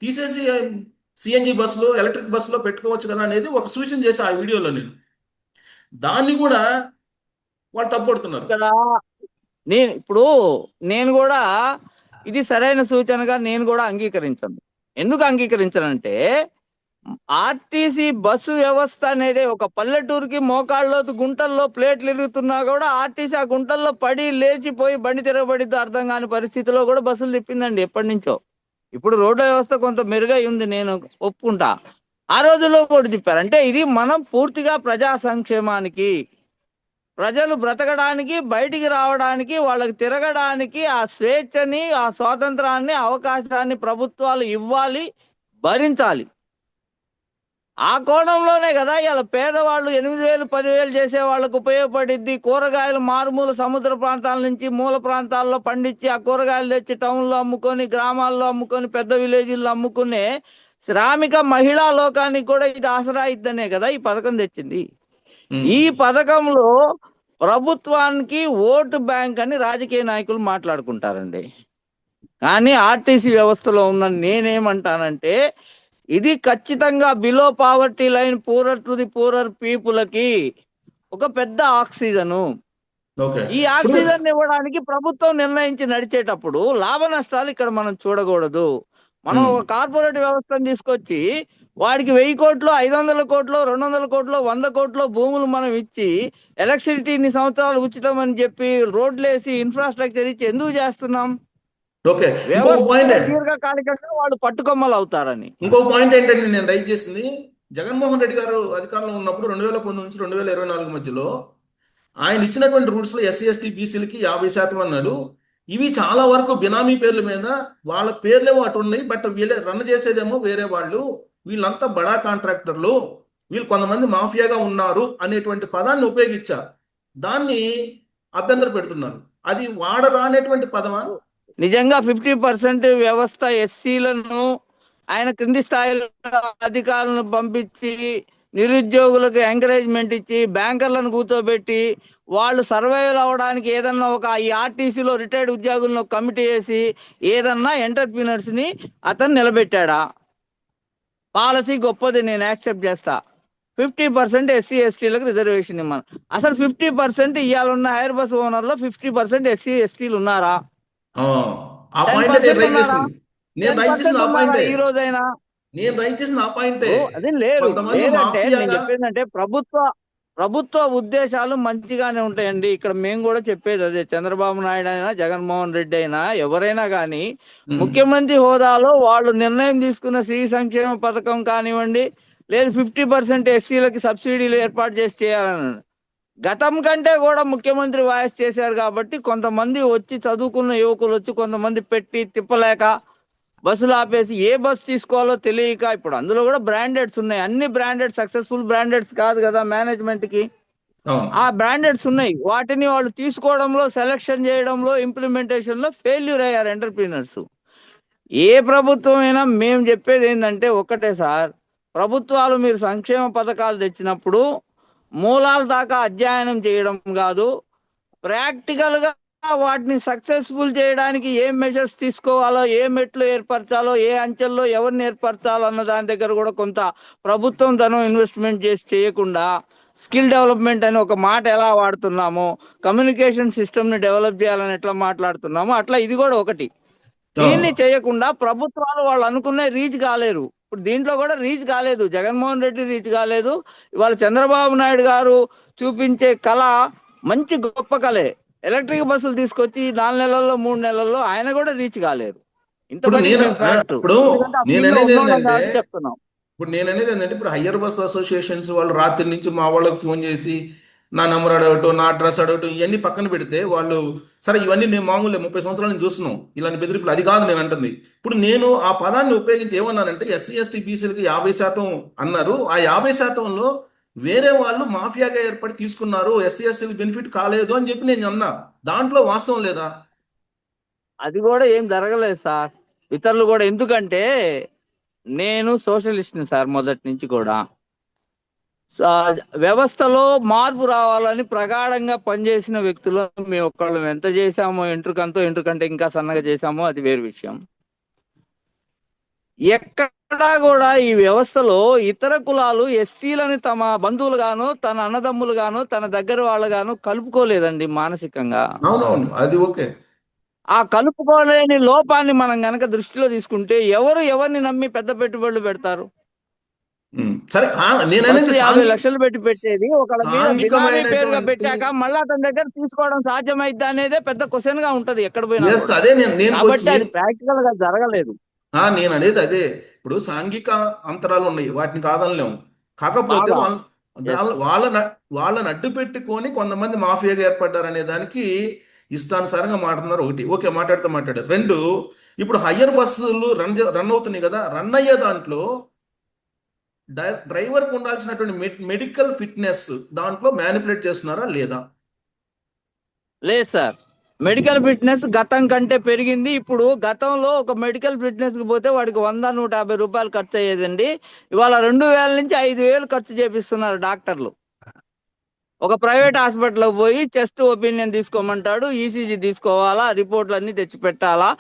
A: తీసేసి సిఎన్జి బస్సులు, ఎలక్ట్రిక్ బస్సులో పెట్టుకోవచ్చు కదా అనేది ఒక సూచన చేసి ఆ వీడియోలో దాన్ని కూడా వాళ్ళు తప్పుపడుతున్నారు.
B: ఇక్కడ ఇప్పుడు నేను కూడా ఇది సరైన సూచనగా నేను కూడా అంగీకరించను. ఎందుకు అంగీకరించనంటే ఆర్టీసీ బస్సు వ్యవస్థ అనేది ఒక పల్లెటూరుకి మోకాళ్ళలో గుంటల్లో ప్లేట్లు ఇరుగుతున్నా కూడా ఆర్టీసీ ఆ గుంటల్లో పడి లేచిపోయి బండి తిరగబడిద్దో అర్థం కాని పరిస్థితిలో కూడా బస్సులు తిప్పిందండి ఎప్పటి నుంచో. ఇప్పుడు రోడ్డు వ్యవస్థ కొంత మెరుగై ఉంది, నేను ఒప్పుకుంటా. ఆ రోజుల్లో కూడా తిప్పారు. అంటే ఇది మనం పూర్తిగా ప్రజా సంక్షేమానికి, ప్రజలు బ్రతకడానికి, బయటికి రావడానికి, వాళ్ళకి తిరగడానికి ఆ స్వేచ్ఛని, ఆ స్వాతంత్రాన్ని, అవకాశాన్ని ప్రభుత్వాలు ఇవ్వాలి, భరించాలి. ఆ కోణంలోనే కదా ఇలా పేదవాళ్ళు 8,000 10,000 చేసే వాళ్ళకు ఉపయోగపడిద్ది. కూరగాయలు మారుమూల సముద్ర ప్రాంతాల నుంచి మూల ప్రాంతాల్లో పండించి ఆ కూరగాయలు తెచ్చి టౌన్లో అమ్ముకొని, గ్రామాల్లో అమ్ముకొని, పెద్ద విలేజ్ల్లో అమ్ముకునే శ్రామిక మహిళా లోకానికి కూడా ఇది ఆసరా ఇద్దనే కదా ఈ పథకం తెచ్చింది. ఈ పథకంలో ప్రభుత్వానికి ఓటు బ్యాంక్ అని రాజకీయ నాయకులు మాట్లాడుకుంటారండి. కానీ ఆర్టీసీ వ్యవస్థలో ఉన్న నేనేమంటానంటే ఇది ఖచ్చితంగా below poverty line, poorer to the poorer పీపుల్కి ఒక పెద్ద ఆక్సిజను.
A: ఓకే.
B: ఈ
A: ఇప్పుడు
B: ఆక్సిజన్ ఇవ్వడానికి ప్రభుత్వం నిర్ణయించి నడిచేటప్పుడు లాభ నష్టాలు ఇక్కడ మనం చూడకూడదు. మనం ఒక కార్పొరేట్ వ్యవస్థను తీసుకొచ్చి వాడికి 1000 కోట్లు, 500 కోట్లు, 200 కోట్లు, 100 కోట్లు భూములు మనం ఇచ్చి ఎలక్ట్రిసిటీ ఇన్ని సంవత్సరాలు ఉచితం అని చెప్పి రోడ్లేసి ఇన్ఫ్రాస్ట్రక్చర్ ఇచ్చి ఎందుకు చేస్తున్నాం?
A: ఓకే.
B: వ్యవస్థ దీర్ఘకాలికంగా వాళ్ళు పట్టుకొమ్మలు అవుతారని.
A: ఇంకో పాయింట్ ఏంటంటే నేను రైట్ చేసింది, జగన్మోహన్ రెడ్డి గారు అధికారంలో ఉన్నప్పుడు 2019 నుంచి 2024 మధ్యలో ఆయన ఇచ్చినటువంటి రూట్స్లో ఎస్సీ ఎస్టీ బీసీలకి 50% అన్నాడు. ఇవి చాలా వరకు బినామీ పేర్ల మీద, వాళ్ళ పేర్లేమో అటు ఉన్నాయి, బట్ వీళ్ళే రన్ చేసేదేమో వేరే వాళ్ళు, వీళ్ళంతా బడా కాంట్రాక్టర్లు, వీళ్ళు కొంతమంది మాఫియాగా ఉన్నారు అనేటువంటి పదాన్ని ఉపయోగించా దాన్ని అభ్యంతర పెడుతున్నారు. అది వాడరా అనేటువంటి పదమా?
B: నిజంగా 50% వ్యవస్థ ఎస్సీలను ఆయన క్రింది స్థాయిలో అధికారులను పంపించి నిరుద్యోగులకు ఎంకరేజ్మెంట్ ఇచ్చి బ్యాంకర్లను కూర్చోబెట్టి వాళ్ళు సర్వైవల్ అవ్వడానికి ఏదన్నా ఒక ఈ ఆర్టీసీలో రిటైర్డ్ ఉద్యోగులను కమిటీ వేసి ఏదన్నా ఎంటర్ప్రీనర్స్ ని అతను నిలబెట్టాడా? పాలసీ గొప్పది, నేను యాక్సెప్ట్ చేస్తా. 50% ఎస్సీ ఎస్టీలకు రిజర్వేషన్ ఇవ్వమని. అసలు 50% ఇవాళ ఉన్న హైర్ బస్ ఓనర్లో 50% ఎస్సీ ఎస్టీలు ఉన్నారా?
A: ఆ పాయింట్ నేను రైట్
B: ఉన్నారా?
A: చేసింది. నేను రైట్ చేసిన ఆ పాయింటే.
B: ఈ రోజైనా
A: నేను రైట్ చేసిన ఆ పాయింటే.
B: అది లేదు.
A: కొంతమంది
B: లేదంటే నేను
A: మాఫియాగా
B: చెప్పేదంటే ప్రభుత్వ ఉద్దేశాలు మంచిగానే ఉంటాయండి. ఇక్కడ మేము కూడా చెప్పేది అదే. చంద్రబాబు నాయుడు అయినా, జగన్మోహన్ రెడ్డి అయినా, ఎవరైనా కానీ ముఖ్యమంత్రి హోదాలో వాళ్ళు నిర్ణయం తీసుకున్న స్త్రీ సంక్షేమ పథకం కానివ్వండి, లేదు 50% ఎస్సీలకి సబ్సిడీలు ఏర్పాటు చేసి చేయాలని గతం కంటే కూడా ముఖ్యమంత్రి వాయిస్ చేశారు. కాబట్టి కొంతమంది వచ్చి చదువుకున్న యువకులు వచ్చి కొంతమంది పెట్టి తిప్పలేక బస్సులు ఆపేసి ఏ బస్సు తీసుకోవాలో తెలియక, ఇప్పుడు అందులో కూడా బ్రాండెడ్స్ ఉన్నాయి. అన్ని బ్రాండెడ్ సక్సెస్ఫుల్ బ్రాండెడ్స్ కాదు కదా మేనేజ్మెంట్ కి. ఆ బ్రాండెడ్స్ ఉన్నాయి, వాటిని వాళ్ళు తీసుకోవడంలో, సెలక్షన్ చేయడంలో, ఇంప్లిమెంటేషన్ లో ఫెయిల్యూర్ అయ్యారు ఎంటర్ప్రీనర్స్. ఏ ప్రభుత్వం అయినా మేము చెప్పేది ఏంటంటే ఒక్కటే సార్, ప్రభుత్వాలు మీరు సంక్షేమ పథకాలు తెచ్చినప్పుడు మూలాల దాకా అధ్యయనం చేయడం కాదు, ప్రాక్టికల్ గా వాటిని సక్సెస్ఫుల్ చేయడానికి ఏం మెజర్స్ తీసుకోవాలో, ఏ మెట్లు ఏర్పరచాలో, ఏ అంచెల్లో ఎవరిని ఏర్పరచాలో అన్న దాని దగ్గర కూడా కొంత ప్రభుత్వం ధనం ఇన్వెస్ట్మెంట్ చేసి చేయకుండా స్కిల్ డెవలప్మెంట్ అని ఒక మాట ఎలా వాడుతున్నామో, కమ్యూనికేషన్ సిస్టమ్ ని డెవలప్ చేయాలని ఎట్లా మాట్లాడుతున్నామో అట్లా ఇది కూడా ఒకటి. దీన్ని
A: అవును.
B: చేయకుండా ప్రభుత్వాలు వాళ్ళు అనుకునే రీచ్ కాలేరు. ఇప్పుడు దీంట్లో కూడా రీచ్ కాలేదు. జగన్మోహన్ రెడ్డి రీచ్ కాలేదు. ఇవాళ చంద్రబాబు నాయుడు గారు చూపించే కళ మంచి గొప్ప కళే. ఎలక్ట్రిక్ బస్సులు తీసుకొచ్చి 4 నెలల్లో 3 నెలల్లో ఆయన కూడా రీచ్ కాలేరు. ఇంత
A: ఇప్పుడు
B: మటుకు
A: నేను
B: మేము ఫ్యాక్ట్,
A: ఇప్పుడు
B: ఎందుకంటే ఆ ఫీల్డ్ లో
A: నేననేది
B: ఉన్నోళ్ళం
A: ఏంటంటే
B: కాబట్టి చెప్తున్నాం.
A: ఇప్పుడు హయ్యర్ బస్ అసోసియేషన్స్ వాళ్ళు రాత్రి నుంచి మా వాళ్ళకి ఫోన్ చేసి నా నెంబర్ అడగటం, నా అడ్రస్ అడగటం, ఇవన్నీ పక్కన పెడితే వాళ్ళు సరే ఇవన్నీ నేను మామూలే 30 సంవత్సరాల నుంచి చూస్తున్నాం ఇలాంటి బెదిరింపులు. అది కాదు నేను అంటుంది. ఇప్పుడు నేను ఆ పదాన్ని ఉపయోగించి ఏమన్నానంటే ఎస్సీ ఎస్టీ బీసీలకి 50% అన్నారు. ఆ 50%లో వేరే వాళ్ళు మాఫియాగా ఏర్పడి తీసుకున్నారు, ఎస్సీ ఎస్టీలకు బెనిఫిట్ కాలేదు అని చెప్పి నేను అన్నా. దాంట్లో వాస్తవం లేదా?
B: అది కూడా ఏం జరగలేదు సార్. ఇతరులు కూడా, ఎందుకంటే నేను సోషలిస్ట్ని సార్ మొదటి నుంచి కూడా. వ్యవస్థలో మార్పు రావాలని ప్రగాఢంగా పనిచేసిన వ్యక్తులు మేము ఒక్కళ్ళు. ఎంత చేశామో, ఎంట్రుకంటే ఇంకా సన్నగా చేశామో అది వేరు విషయం. ఎక్కడా కూడా ఈ వ్యవస్థలో ఇతర కులాలు ఎస్సీలని తమ బంధువులుగాను, తన అన్నదమ్ములుగాను, తన దగ్గర వాళ్ళగాను కలుపుకోలేదండి మానసికంగా.
A: అవునవును, అది ఓకే.
B: ఆ కలుపుకోలేని లోపాన్ని మనం గనక దృష్టిలో తీసుకుంటే ఎవరు ఎవరిని నమ్మి పెద్ద పెట్టుబడులు పెడతారు?
A: సరే, నేననేది
B: బస్సు 50 లక్షలు పెట్టి పెట్టేది ఒకళ్ళ మీద బినామీ పేరుగా
A: సాంఘికమైనటువంటి.
B: పెట్టాక మళ్ళా అతని దగ్గర తీసుకోవడం సాధ్యమైద్దా అనేదే పెద్ద క్వశ్చన్ గా ఉంటది ఎక్కడ పోయినా
A: ఎస్,
B: కూడా.
A: అదే నేను నేను
B: కాబట్టి
A: క్వశ్చన్
B: అది ప్రాక్టికల్ గా జరగలేదు.
A: నేను అనేది అదే. ఇప్పుడు సాంఘిక అంతరాలు ఉన్నాయి, వాటిని కాదనలేము. కాకపోతే
B: బాగా.
A: వాళ్ళ
B: ఎస్.
A: వాళ్ళని అడ్డు పెట్టుకొని కొంతమంది మాఫియాగా ఏర్పడ్డారనే దానికి ఇష్టానుసారంగా మాట్లాడుతున్నారు. ఒకటి ఓకే, మాట్లాడారు. రెండు, ఇప్పుడు హయ్యర్ బస్సులు రన్ అవుతున్నాయి కదా, రన్ అయ్యే దాంట్లో డ్రైవర్కి ఉండాల్సినటువంటి మెడికల్ ఫిట్నెస్ దాంట్లో మ్యానిపులేట్ చేస్తున్నారా లేదా?
B: లేదు సార్. మెడికల్ ఫిట్నెస్ గతం కంటే పెరిగింది. ఇప్పుడు గతంలో ఒక మెడికల్ ఫిట్నెస్ కి పోతే వాడికి 100-150 రూపాయలు ఖర్చు అయ్యేదండి. ఇవాళ 2000 నుంచి 5000 ఖర్చు చేపిస్తున్నారు డాక్టర్లు. ఒక ప్రైవేట్ హాస్పిటల్కి పోయి చెస్ట్ ఒపీనియన్ తీసుకోమంటాడు, ఈసీజీ తీసుకోవాలా, రిపోర్ట్లు అన్ని తెచ్చి పెట్టాలా,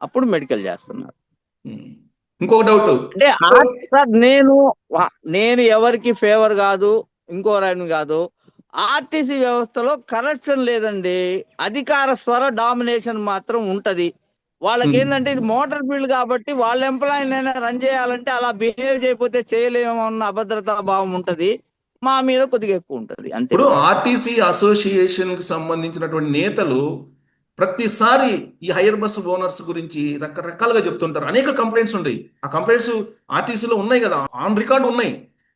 B: అప్పుడు మెడికల్ చేస్తున్నారు.
A: ఉమ్. ఇంకొక డౌట్.
B: అంటే సార్, నేను ఎవరికి ఫేవర్ కాదు, ఇంకోరాని కాదు. ఆర్టీసీ వ్యవస్థలో కరప్షన్ లేదండి. అధికార స్వర డామినేషన్ మాత్రం ఉంటది. వాళ్ళకి ఏంటంటే ఇది మోటార్ ఫీల్డ్ కాబట్టి వాళ్ళ ఎంప్లాయీనైనా రన్ చేయాలంటే అలా బిహేవ్ చేయకపోతే చేయలేమో అన్న అభద్రతా భావం ఉంటది. మా మీద కొద్దిగా ఎక్కువ ఉంటది, అంతే.
A: ఇప్పుడు ఆర్టీసీ అసోసియేషన్ కి సంబంధించినటువంటి నేతలు ప్రతిసారి ఈ హైయర్ బస్సు ఓనర్స్ గురించి రకరకాలుగా చెప్తుంటారు. అనేక కంప్లైంట్స్ ఉంటాయి. ఆ కంప్లైంట్స్ ఆర్టీసీలో ఉన్నాయి కదా, ఆన్ రికార్డ్ ఉన్నాయి.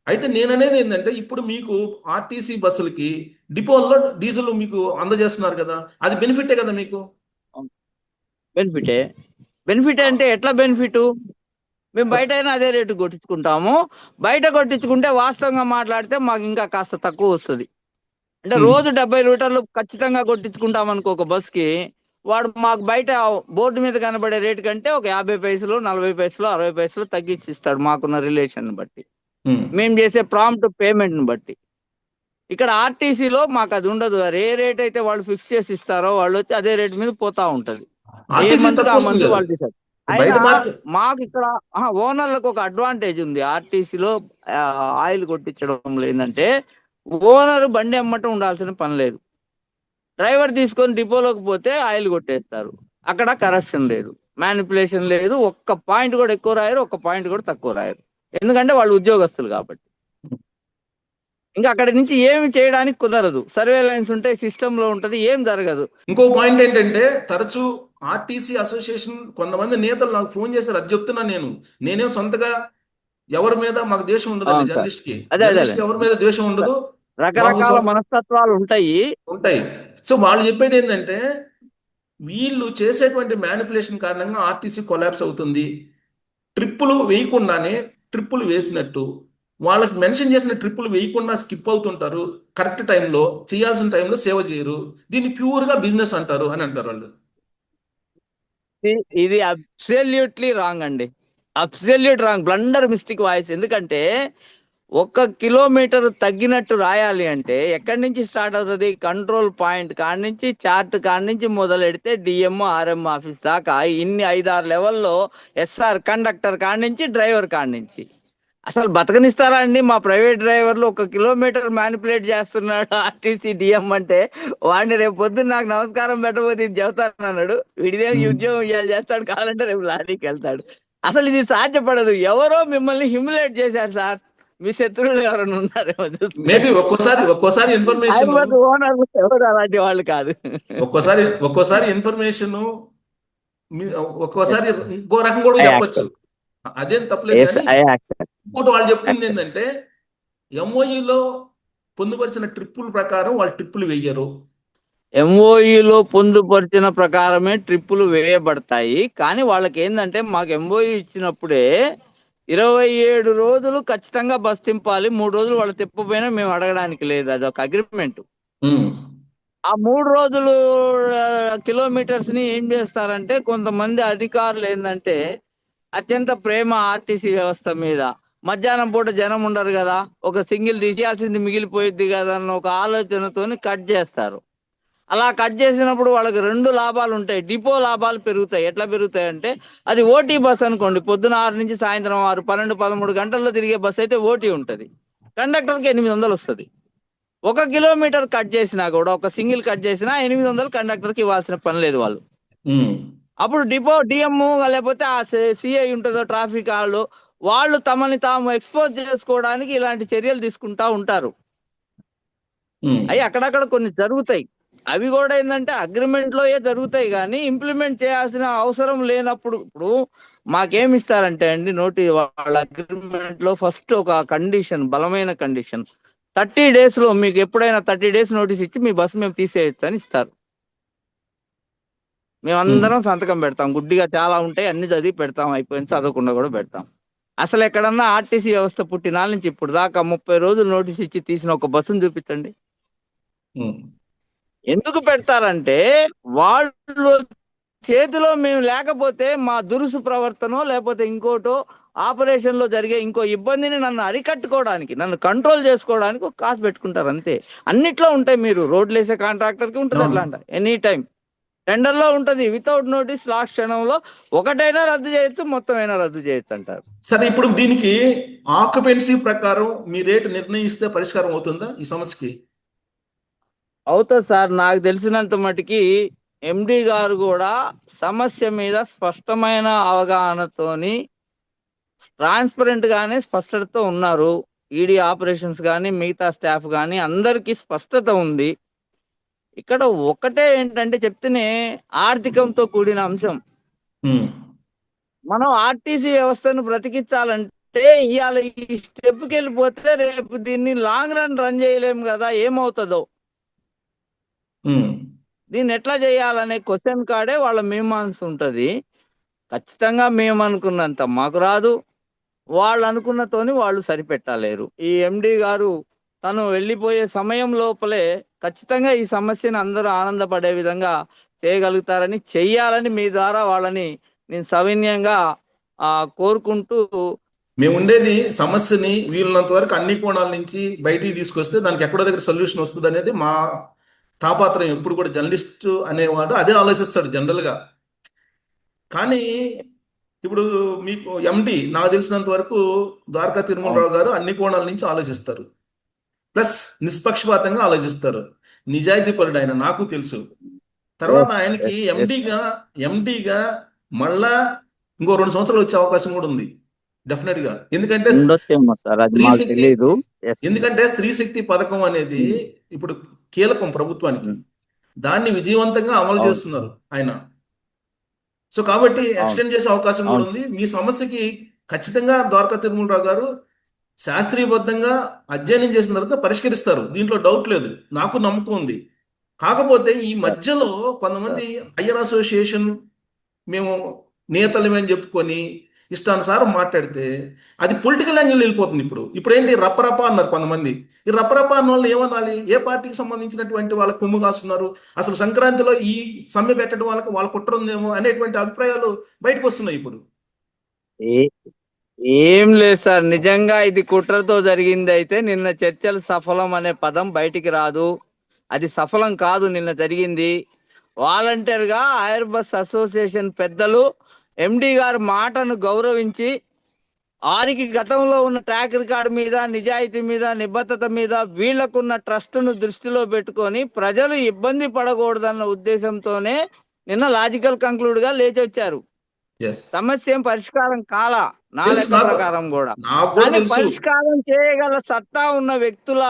A: అయితే నేననేది ఏంటంటే ఇప్పుడు మీకు ఆర్టీసీ బస్సులకి డిపోల్లో డీజిల్ మీకు అందజేస్తున్నారు కదా, అది బెనిఫిటే కదా మీకు?
B: బెనిఫిటే. బెనిఫిట్ అంటే ఎట్లా బెనిఫిట్? మేము బయట అయినా అదే రేటు కొట్టించుకుంటాము. బయట కొట్టించుకుంటే వాస్తవంగా మాట్లాడితే మాకు ఇంకా కాస్త తక్కువ వస్తుంది. అంటే రోజు 70 లీటర్లు ఖచ్చితంగా కొట్టించుకుంటాం అనుకో ఒక బస్కి, వాడు మాకు బయట బోర్డు మీద కనబడే రేటు కంటే ఒక 50 పైసలు, 40 పైసలు, 60 పైసలు తగ్గించి ఇస్తాడు మాకున్న రిలేషన్ బట్టి, మేము చేసే ప్రాంప్ట్ పేమెంట్ని బట్టి. ఇక్కడ ఆర్టీసీలో మాకు అది ఉండదు. ఏ రేట్ అయితే వాళ్ళు ఫిక్స్ చేసి ఇస్తారో వాళ్ళు వచ్చి అదే రేట్ మీద పోతా ఉంటది. ఏ
A: ఆర్టీసీ
B: మంత్ ఆ
A: తక్కువ వస్తుంది
B: మంత్
A: కదా
B: వాళ్ళు డిసైడ్.
A: బయట
B: అయినా
A: మార్కెట్.
B: మాకు ఇక్కడ ఓనర్లకు ఒక అడ్వాంటేజ్ ఉంది ఆర్టీసీలో. ఆయిల్ కొట్టించడం ఏంటంటే ఓనర్ బండి అమ్మటం ఉండాల్సిన పని లేదు. డ్రైవర్ తీసుకొని డిపోలోకి పోతే ఆయిల్ కొట్టేస్తారు. అక్కడ కరప్షన్ లేదు, మ్యానిపులేషన్ లేదు. ఒక్క పాయింట్ కూడా ఎక్కువ రాయరు, ఒక్క పాయింట్ కూడా తక్కువ రాయరు. ఎందుకంటే వాళ్ళు ఉద్యోగస్తులు కాబట్టి. ఇంకా అక్కడి నుంచి ఏమి చేయడానికి కుదరదు. సర్వేలెన్స్ ఉంటాయి, సిస్టమ్ లో ఉంటది, ఏం జరగదు.
A: ఇంకో పాయింట్ ఏంటంటే తరచూ ఆర్టీసీ అసోసియేషన్ కొంతమంది నేతలు నాకు ఫోన్ చేశారు. అది చెప్తున్నా నేనేం సొంతగా ఎవరి మీద మాకు ద్వేషం ఉండదండి.
B: అవును సార్.
A: జర్నలిస్ట్ కి
B: అదే అదే
A: జర్నలిస్ట్ కి ఎవరి మీద ద్వేషం ఉండదు. మాకు
B: రకరకాల మనస్తత్వాలు ఉంటాయి.
A: ఉంటాయి. సో వాళ్ళు చెప్పేది ఏంటంటే వీళ్ళు చేసేటువంటి మ్యానిపులేషన్ కారణంగా ఆర్టీసీ కొలాప్స్ అవుతుంది. ట్రిప్పులు వేయకుండానే ట్రిప్పులు వేసినట్టు వాళ్ళకి మెన్షన్ చేసిన ట్రిప్పులు వేయకుండా స్కిప్ అవుతుంటారు. కరెక్ట్ టైంలో చేయాల్సిన టైంలో సేవ చేయరు. దీన్ని ప్యూర్గా బిజినెస్ అంటారు అని అంటారు వాళ్ళు.
B: ఇది అబ్సల్యూట్లీ రాంగ్ అండి. Absolute wrong, blunder mistake voice. ఎందుకంటే 1 కిలోమీటర్ తగ్గినట్టు రాయాలి అంటే ఎక్కడి నుంచి స్టార్ట్ అవుతుంది? కంట్రోల్ పాయింట్ కాడి నుంచి, చార్ట్ కాడి నుంచి మొదలెడితే డిఎం ఆర్ఎం ఆఫీస్ దాకా ఇన్ని 5-6 లెవెల్లో, ఎస్ఆర్ కండక్టర్ కాడి నుంచి, డ్రైవర్ కాడి నుంచి అసలు బతకనిస్తారా అండి? మా ప్రైవేట్ డ్రైవర్లు 1 కిలోమీటర్ మ్యానిపులేట్ చేస్తున్నాడు ఆర్టీసీ డిఎం అంటే, వాడిని రేపు పొద్దున్న నాకు నమస్కారం పెట్టబోతే ఇది చెబుతాను అన్నాడు. వీడిదేం
A: ఉమ్.
B: ఉద్యోగం ఇవాళ చేస్తాడు, కావాలంటే రేపు లారీకి వెళ్తాడు. అసలు ఇది సాధ్యపడదు. ఎవరో మిమ్మల్ని హ్యూమిలేట్ చేశారు సార్. మీ శత్రువులు ఎవరైనా ఉన్నారేమో
A: మేబీ
B: చూసుకోండి.
A: ఒక్కోసారి ఇన్ఫర్మేషన్,
B: హైదరాబాద్ ఓనర్లు ఎవరు అలాంటి వాళ్ళు కాదు.
A: ఒక్కోసారి ఇన్ఫర్మేషన్ ఒక్కోసారి
B: ఎస్,
A: ఇంకో రకం కూడా
B: ఐ
A: చెప్పొచ్చు.
B: యాక్సెప్ట్.
A: అదేం తప్పలేదు.
B: ఎస్,
A: కానీ
B: ఐ యాక్సెప్ట్.
A: ఇంకోటి వాళ్ళు చెప్తుంది
B: యాక్సెప్ట్.
A: ఏంటంటే ఎంఓఈలో పొందుపరిచిన ట్రిప్పుల ప్రకారం వాళ్ళు ట్రిప్పులు వెయ్యరు.
B: ఎంఓఈలో పొందుపరిచిన ప్రకారమే ట్రిప్పులు వేయబడతాయి. కానీ వాళ్ళకి ఏంటంటే, మాకు ఎంఓఈ ఇచ్చినప్పుడే 27 రోజులు ఖచ్చితంగా బస్ తింపాలి, 3 రోజులు వాళ్ళు తిప్పపోయినా మేము అడగడానికి లేదు, అదొక అగ్రిమెంట్.
A: ఉమ్.
B: ఆ 3 రోజులు కిలోమీటర్స్ ని ఏం చేస్తారంటే, కొంతమంది అధికారులు ఏంటంటే అత్యంత ప్రేమ ఆర్టీసీ వ్యవస్థ మీద, మధ్యాహ్నం పూట జనం ఉండరు కదా, ఒక సింగిల్ తీసేయాల్సింది మిగిలిపోయిద్ది కదా అన్న ఒక ఆలోచనతోని కట్ చేస్తారు. అలా కట్ చేసినప్పుడు వాళ్ళకి 2 లాభాలు ఉంటాయి. డిపో లాభాలు పెరుగుతాయి. ఎట్లా పెరుగుతాయి అంటే, అది ఓటీ బస్ అనుకోండి, పొద్దున 6 నుంచి సాయంత్రం 6, 12, 13 గంటల్లో తిరిగే బస్ అయితే ఓటీ ఉంటుంది. కండక్టర్కి 800 వస్తుంది. 1 కిలోమీటర్ కట్ చేసినా కూడా, ఒక సింగిల్ కట్ చేసినా 800 కండక్టర్కి ఇవ్వాల్సిన పని లేదు వాళ్ళు.
A: ఉమ్.
B: అప్పుడు డిపో డిఎం లేకపోతే ఆ సిఐ ఉంటుందో, ట్రాఫిక్ వాళ్ళు తమని తాము ఎక్స్పోజ్ చేసుకోవడానికి ఇలాంటి చర్యలు తీసుకుంటా ఉంటారు.
A: ఉమ్.
B: అవి అక్కడక్కడ కొన్ని జరుగుతాయి. అవి కూడా ఏంటంటే అగ్రిమెంట్ లో జరుగుతాయి, కానీ ఇంప్లిమెంట్ చేయాల్సిన అవసరం లేనప్పుడు. ఇప్పుడు మాకేమి ఇస్తారంటే అండి, వాళ్ళ అగ్రిమెంట్ లో ఫస్ట్ ఒక కండిషన్, బలమైన కండిషన్, 30 days లో మీకు ఎప్పుడైనా 30 days నోటీస్ ఇచ్చి మీ బస్సు మేము తీసేయచ్చు అని ఇస్తారు. మేమందరం సంతకం పెడతాం, గుడ్డిగా చాలా ఉంటాయి, అన్ని చదివి పెడతాం, అయిపోయింది, చదవకుండా కూడా పెడతాం. అసలు ఎక్కడన్నా ఆర్టీసీ వ్యవస్థ పుట్టినాల నుంచి ఇప్పుడు దాకా 30 రోజులు నోటీస్ ఇచ్చి తీసిన ఒక బస్సును చూపించండి.
A: ఉమ్.
B: ఎందుకు పెడతారంటే, వాళ్ళు చేతిలో మేము లేకపోతే మా దురుసు ప్రవర్తనో లేకపోతే ఇంకోటో, ఆపరేషన్ లో జరిగే ఇంకో ఇబ్బందిని నన్ను అరికట్టుకోవడానికి, నన్ను కంట్రోల్ చేసుకోవడానికి ఒక కాసు పెట్టుకుంటారు అంతే. అన్నిట్లో ఉంటాయి. మీరు రోడ్లు వేసే కాంట్రాక్టర్ కి ఉంటుంది
A: అవును.
B: అట్లా అంట, ఎనీ టైం టెండర్ లో ఉంటది, వితౌట్ నోటీస్ లాస్ట్ క్షణంలో ఒకటైనా రద్దు చేయొచ్చు, మొత్తం అయినా రద్దు చేయొచ్చు అంటారు.
A: సరే, ఇప్పుడు దీనికి ఆక్యుపెన్సీ ప్రకారం మీ రేటు నిర్ణయిస్తే పరిష్కారం అవుతుందా ఈ సమస్యకి?
B: అవుతుంది సార్. నాకు తెలిసినంత మటుకి ఎండి గారు కూడా సమస్య మీద స్పష్టమైన అవగాహనతోని, ట్రాన్స్పరెంట్ గానే స్పష్టతతో ఉన్నారు. ఈడీ ఆపరేషన్స్ కానీ మిగతా స్టాఫ్ కానీ అందరికీ స్పష్టత ఉంది. ఇక్కడ ఒకటే ఏంటంటే చెప్తేనే, ఆర్థికంతో కూడిన అంశం.
A: ఉమ్.
B: మనం ఆర్టీసీ వ్యవస్థను బ్రతికించాలంటే ఇవాళ ఈ స్టెప్కి వెళ్ళిపోతే రేపు దీన్ని లాంగ్ రన్ చేయలేము కదా, ఏమవుతుందో.
A: ఉమ్.
B: దీన్ని ఎట్లా చేయాలనే క్వశ్చన్ కాడే వాళ్ళ మీమాంస ఉంటుంది. ఖచ్చితంగా మేము అనుకున్నంత మాకు రాదు, వాళ్ళు అనుకున్నతోని వాళ్ళు సరిపెట్టలేరు. ఈ ఎండి గారు తను వెళ్ళిపోయే సమయం లోపలే ఖచ్చితంగా ఈ సమస్యను అందరూ ఆనందపడే విధంగా చేయగలుగుతారని, చెయ్యాలని మీ ద్వారా వాళ్ళని నేను సవినయంగా కోరుకుంటూ.
A: మేము ఉండేది సమస్యని వీలున్నంత వరకు అన్ని కోణాల నుంచి బయటికి తీసుకొస్తే దానికి ఎక్కడో దగ్గర సొల్యూషన్ వస్తుంది అనేది మా తాపాత్రయం. ఎప్పుడు కూడా జర్నలిస్ట్ అనేవాడు అదే ఆలోచిస్తాడు జనరల్గా. కానీ ఇప్పుడు మీకు ఎండి నాకు తెలిసినంత వరకు ద్వారకా తిరుమలరావు గారు అన్ని కోణాల నుంచి ఆలోచిస్తారు, ప్లస్ నిష్పక్షపాతంగా ఆలోచిస్తారు. నిజాయితీపరుడు ఆయన, నాకు తెలుసు. తర్వాత ఆయనకి ఎండిగా మళ్ళా ఇంకో 2 సంవత్సరాలు వచ్చే అవకాశం కూడా ఉంది డెఫినెట్గా. ఎందుకంటే
B: ఉండొచ్చేమో సార్, అది
A: స్త్రీ
B: మాకు
A: శక్తి
B: తెలియదు.
A: ఎందుకంటే స్త్రీ శక్తి పథకం అనేది ఇప్పుడు కీలకం ప్రభుత్వానికి. దాన్ని విజయవంతంగా అమలు
B: అవును,
A: చేస్తున్నారు ఆయన. సో కాబట్టి
B: అవును,
A: ఎక్స్టెండ్ చేసే అవకాశం కూడా
B: అవును.
A: ఉంది. మీ సమస్యకి ఖచ్చితంగా ద్వారకా తిరుమలరావు గారు శాస్త్రీయబద్ధంగా అధ్యయనం చేసిన తర్వాత పరిష్కరిస్తారు, దీంట్లో డౌట్ లేదు, నాకు నమ్మకం ఉంది. కాకపోతే ఈ
B: సార్,
A: మధ్యలో కొంతమంది హయ్యర్ అసోసియేషన్ మేము నేతలమని చెప్పుకొని ఇష్టానుసారం మాట్లాడితే అది పొలిటికల్ యాంగిల్ వెళ్ళిపోతుంది. ఇప్పుడు ఏంటి రప్పరప్ప అన్నారు కొంతమంది. ఈ రప్పరప్ప అన్న వాళ్ళు ఏమనాలి? ఏ పార్టీకి సంబంధించినటువంటి వాళ్ళకి కొమ్ము కాస్తున్నారు? అసలు సంక్రాంతిలో ఈ సమ్మె పెట్టడం వాళ్ళ కుట్ర ఉందేమో అనేటువంటి అభిప్రాయాలు బయటకు వస్తున్నాయి ఇప్పుడు.
B: ఏం లేదు సార్, నిజంగా ఇది కుట్రతో జరిగింది అయితే నిన్న చర్చలు సఫలం అనే పదం బయటికి రాదు. అది సఫలం కాదు నిన్న జరిగింది. వాలంటీర్ గా ఐర్ బస్ అసోసియేషన్ పెద్దలు ఎండి గారి మాటను గౌరవించి వారికి గతంలో ఉన్న ట్రాక్ రికార్డ్ మీద, నిజాయితీ మీద, నిబద్ధత మీద, వీళ్లకున్న ట్రస్ట్ను దృష్టిలో పెట్టుకొని ప్రజలు ఇబ్బంది పడకూడదన్న ఉద్దేశంతోనే నిన్న లాజికల్ కంక్లూడ్ గా లేచి వచ్చారు.
A: ఎస్,
B: సమస్య ఏం పరిష్కారం కాలా నా
A: తెలుసు
B: లెక్క
A: నాకు,
B: ప్రకారం కూడా.
A: నాకు కూడా
B: కానీ
A: తెలుసు.
B: పరిష్కారం చేయగల సత్తా ఉన్న వ్యక్తుల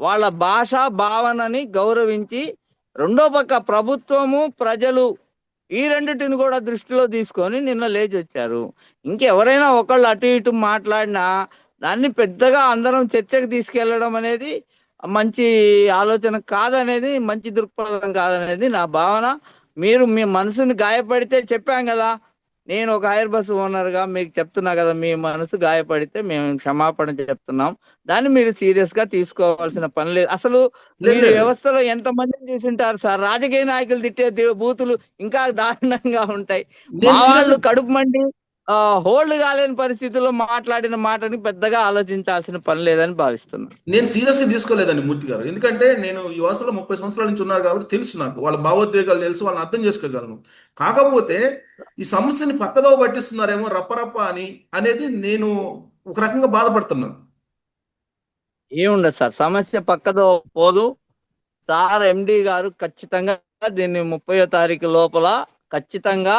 B: వాళ్ళ భాష భావనని గౌరవించి, రెండో పక్క ప్రభుత్వము ప్రజలు ఈ రెండిటిని కూడా దృష్టిలో తీసుకొని నిన్న లేచి వచ్చారు. ఇంకెవరైనా ఒకళ్ళు అటు ఇటు మాట్లాడినా దాన్ని పెద్దగా అందరం చర్చకు తీసుకెళ్లడం అనేది మంచి ఆలోచన కాదనేది, మంచి దృక్పథం కాదనేది నా భావన. మీరు మీ మనసుని గాయపడితే, చెప్పాం కదా, నేను ఒక హైర్ బస్ ఓనర్గా మీకు చెప్తున్నా కదా, మీ మనసు గాయపడితే మేము క్షమాపణ చెప్తున్నాం. దాన్ని మీరు సీరియస్ గా తీసుకోవాల్సిన పని లేదు. అసలు
A: లేదు
B: మీరు
A: లేదు,
B: వ్యవస్థలో ఎంత మందిని చూసింటారు సార్? రాజకీయ నాయకులు తిట్టే బూతులు ఇంకా దారుణంగా ఉంటాయి. మా
A: నేను సీరియస్,
B: వాళ్ళు కడుపు మండి హోల్డ్ కాలేని పరిస్థితుల్లో మాట్లాడిన మాటని పెద్దగా ఆలోచించాల్సిన పని లేదని భావిస్తున్నా.
A: నేను సీరియస్గా తీసుకోలేదండి మూర్తి గారు. ఎందుకంటే నేను ఈ వాసలో 30 సంవత్సరాల నుంచి ఉన్నారు కాబట్టి తెలుసు, నాకు వాళ్ళ భావోద్వేగాలు తెలుసు, వాళ్ళని అర్థం చేసుకోగలను. కాకపోతే ఈ సమస్యని పక్కదోవ పట్టిస్తున్నారేమో రప్పరప్ప అని అనేది నేను ఒక రకంగా బాధపడుతున్నాను.
B: ఏముండదు సార్, సమస్య పక్కదో పోదు సార్. ఎండి గారు ఖచ్చితంగా దీన్ని 30వ తారీఖు లోపల ఖచ్చితంగా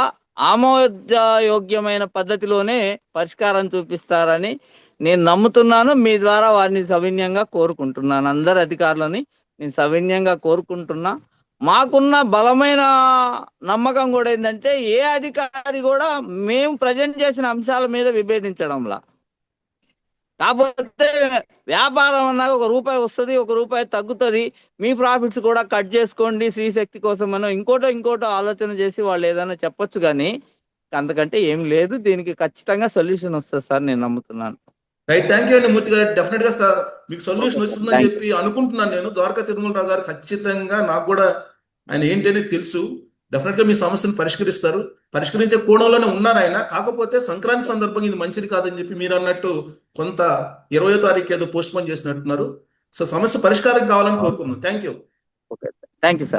B: ఆమోదయోగ్యమైన పద్ధతిలోనే పరిష్కారం చూపిస్తారని నేను నమ్ముతున్నాను. మీ ద్వారా వారిని సవినయంగా కోరుకుంటున్నాను. అందరు అధికారులని నేను సవినయంగా కోరుకుంటున్నా. మాకున్న బలమైన నమ్మకం కూడా ఏంటంటే, ఏ అధికారి కూడా మేము ప్రజెంట్ చేసిన అంశాల మీద విభేదించడంలా. కాకపోతే వ్యాపారం అన్నాక ఒక రూపాయి వస్తుంది, ఒక రూపాయి తగ్గుతుంది, మీ ప్రాఫిట్స్ కూడా కట్ చేసుకోండి శ్రీశక్తి కోసం అనో ఇంకోటో ఆలోచన చేసి వాళ్ళు ఏదైనా చెప్పొచ్చు. కానీ అంతకంటే ఏం లేదు. దీనికి ఖచ్చితంగా సొల్యూషన్ వస్తుంది సార్, నేను నమ్ముతున్నాను.
A: రైట్, థ్యాంక్ యూ అండి మూర్తి గారు. డెఫినెట్ గా మీకు సొల్యూషన్
B: ఓకే సార్,
A: వస్తుందని
B: థ్యాంక్ యూ.
A: చెప్పి అనుకుంటున్నాను నేను. ద్వారకా తిరుమలరావు గారు ఖచ్చితంగా, నాకు కూడా ఆయన ఏంటనేది తెలుసు. డెఫినెట్ గా మీ సమస్యను పరిష్కరిస్తారు. పరిష్కరించే కోణంలోనే ఉన్నారు ఆయన. కాకపోతే సంక్రాంతి సందర్భంగా ఇది మంచిది కాదని చెప్పి మీరు అన్నట్టు కొంత 20వ తారీఖు ఏదో పోస్ట్ పోన్ చేసినట్టున్నారు. సో సమస్య పరిష్కారం కావాలని
B: అవును సార్.
A: కోరుకున్నాను. Thank you.
B: Okay, thank you sir.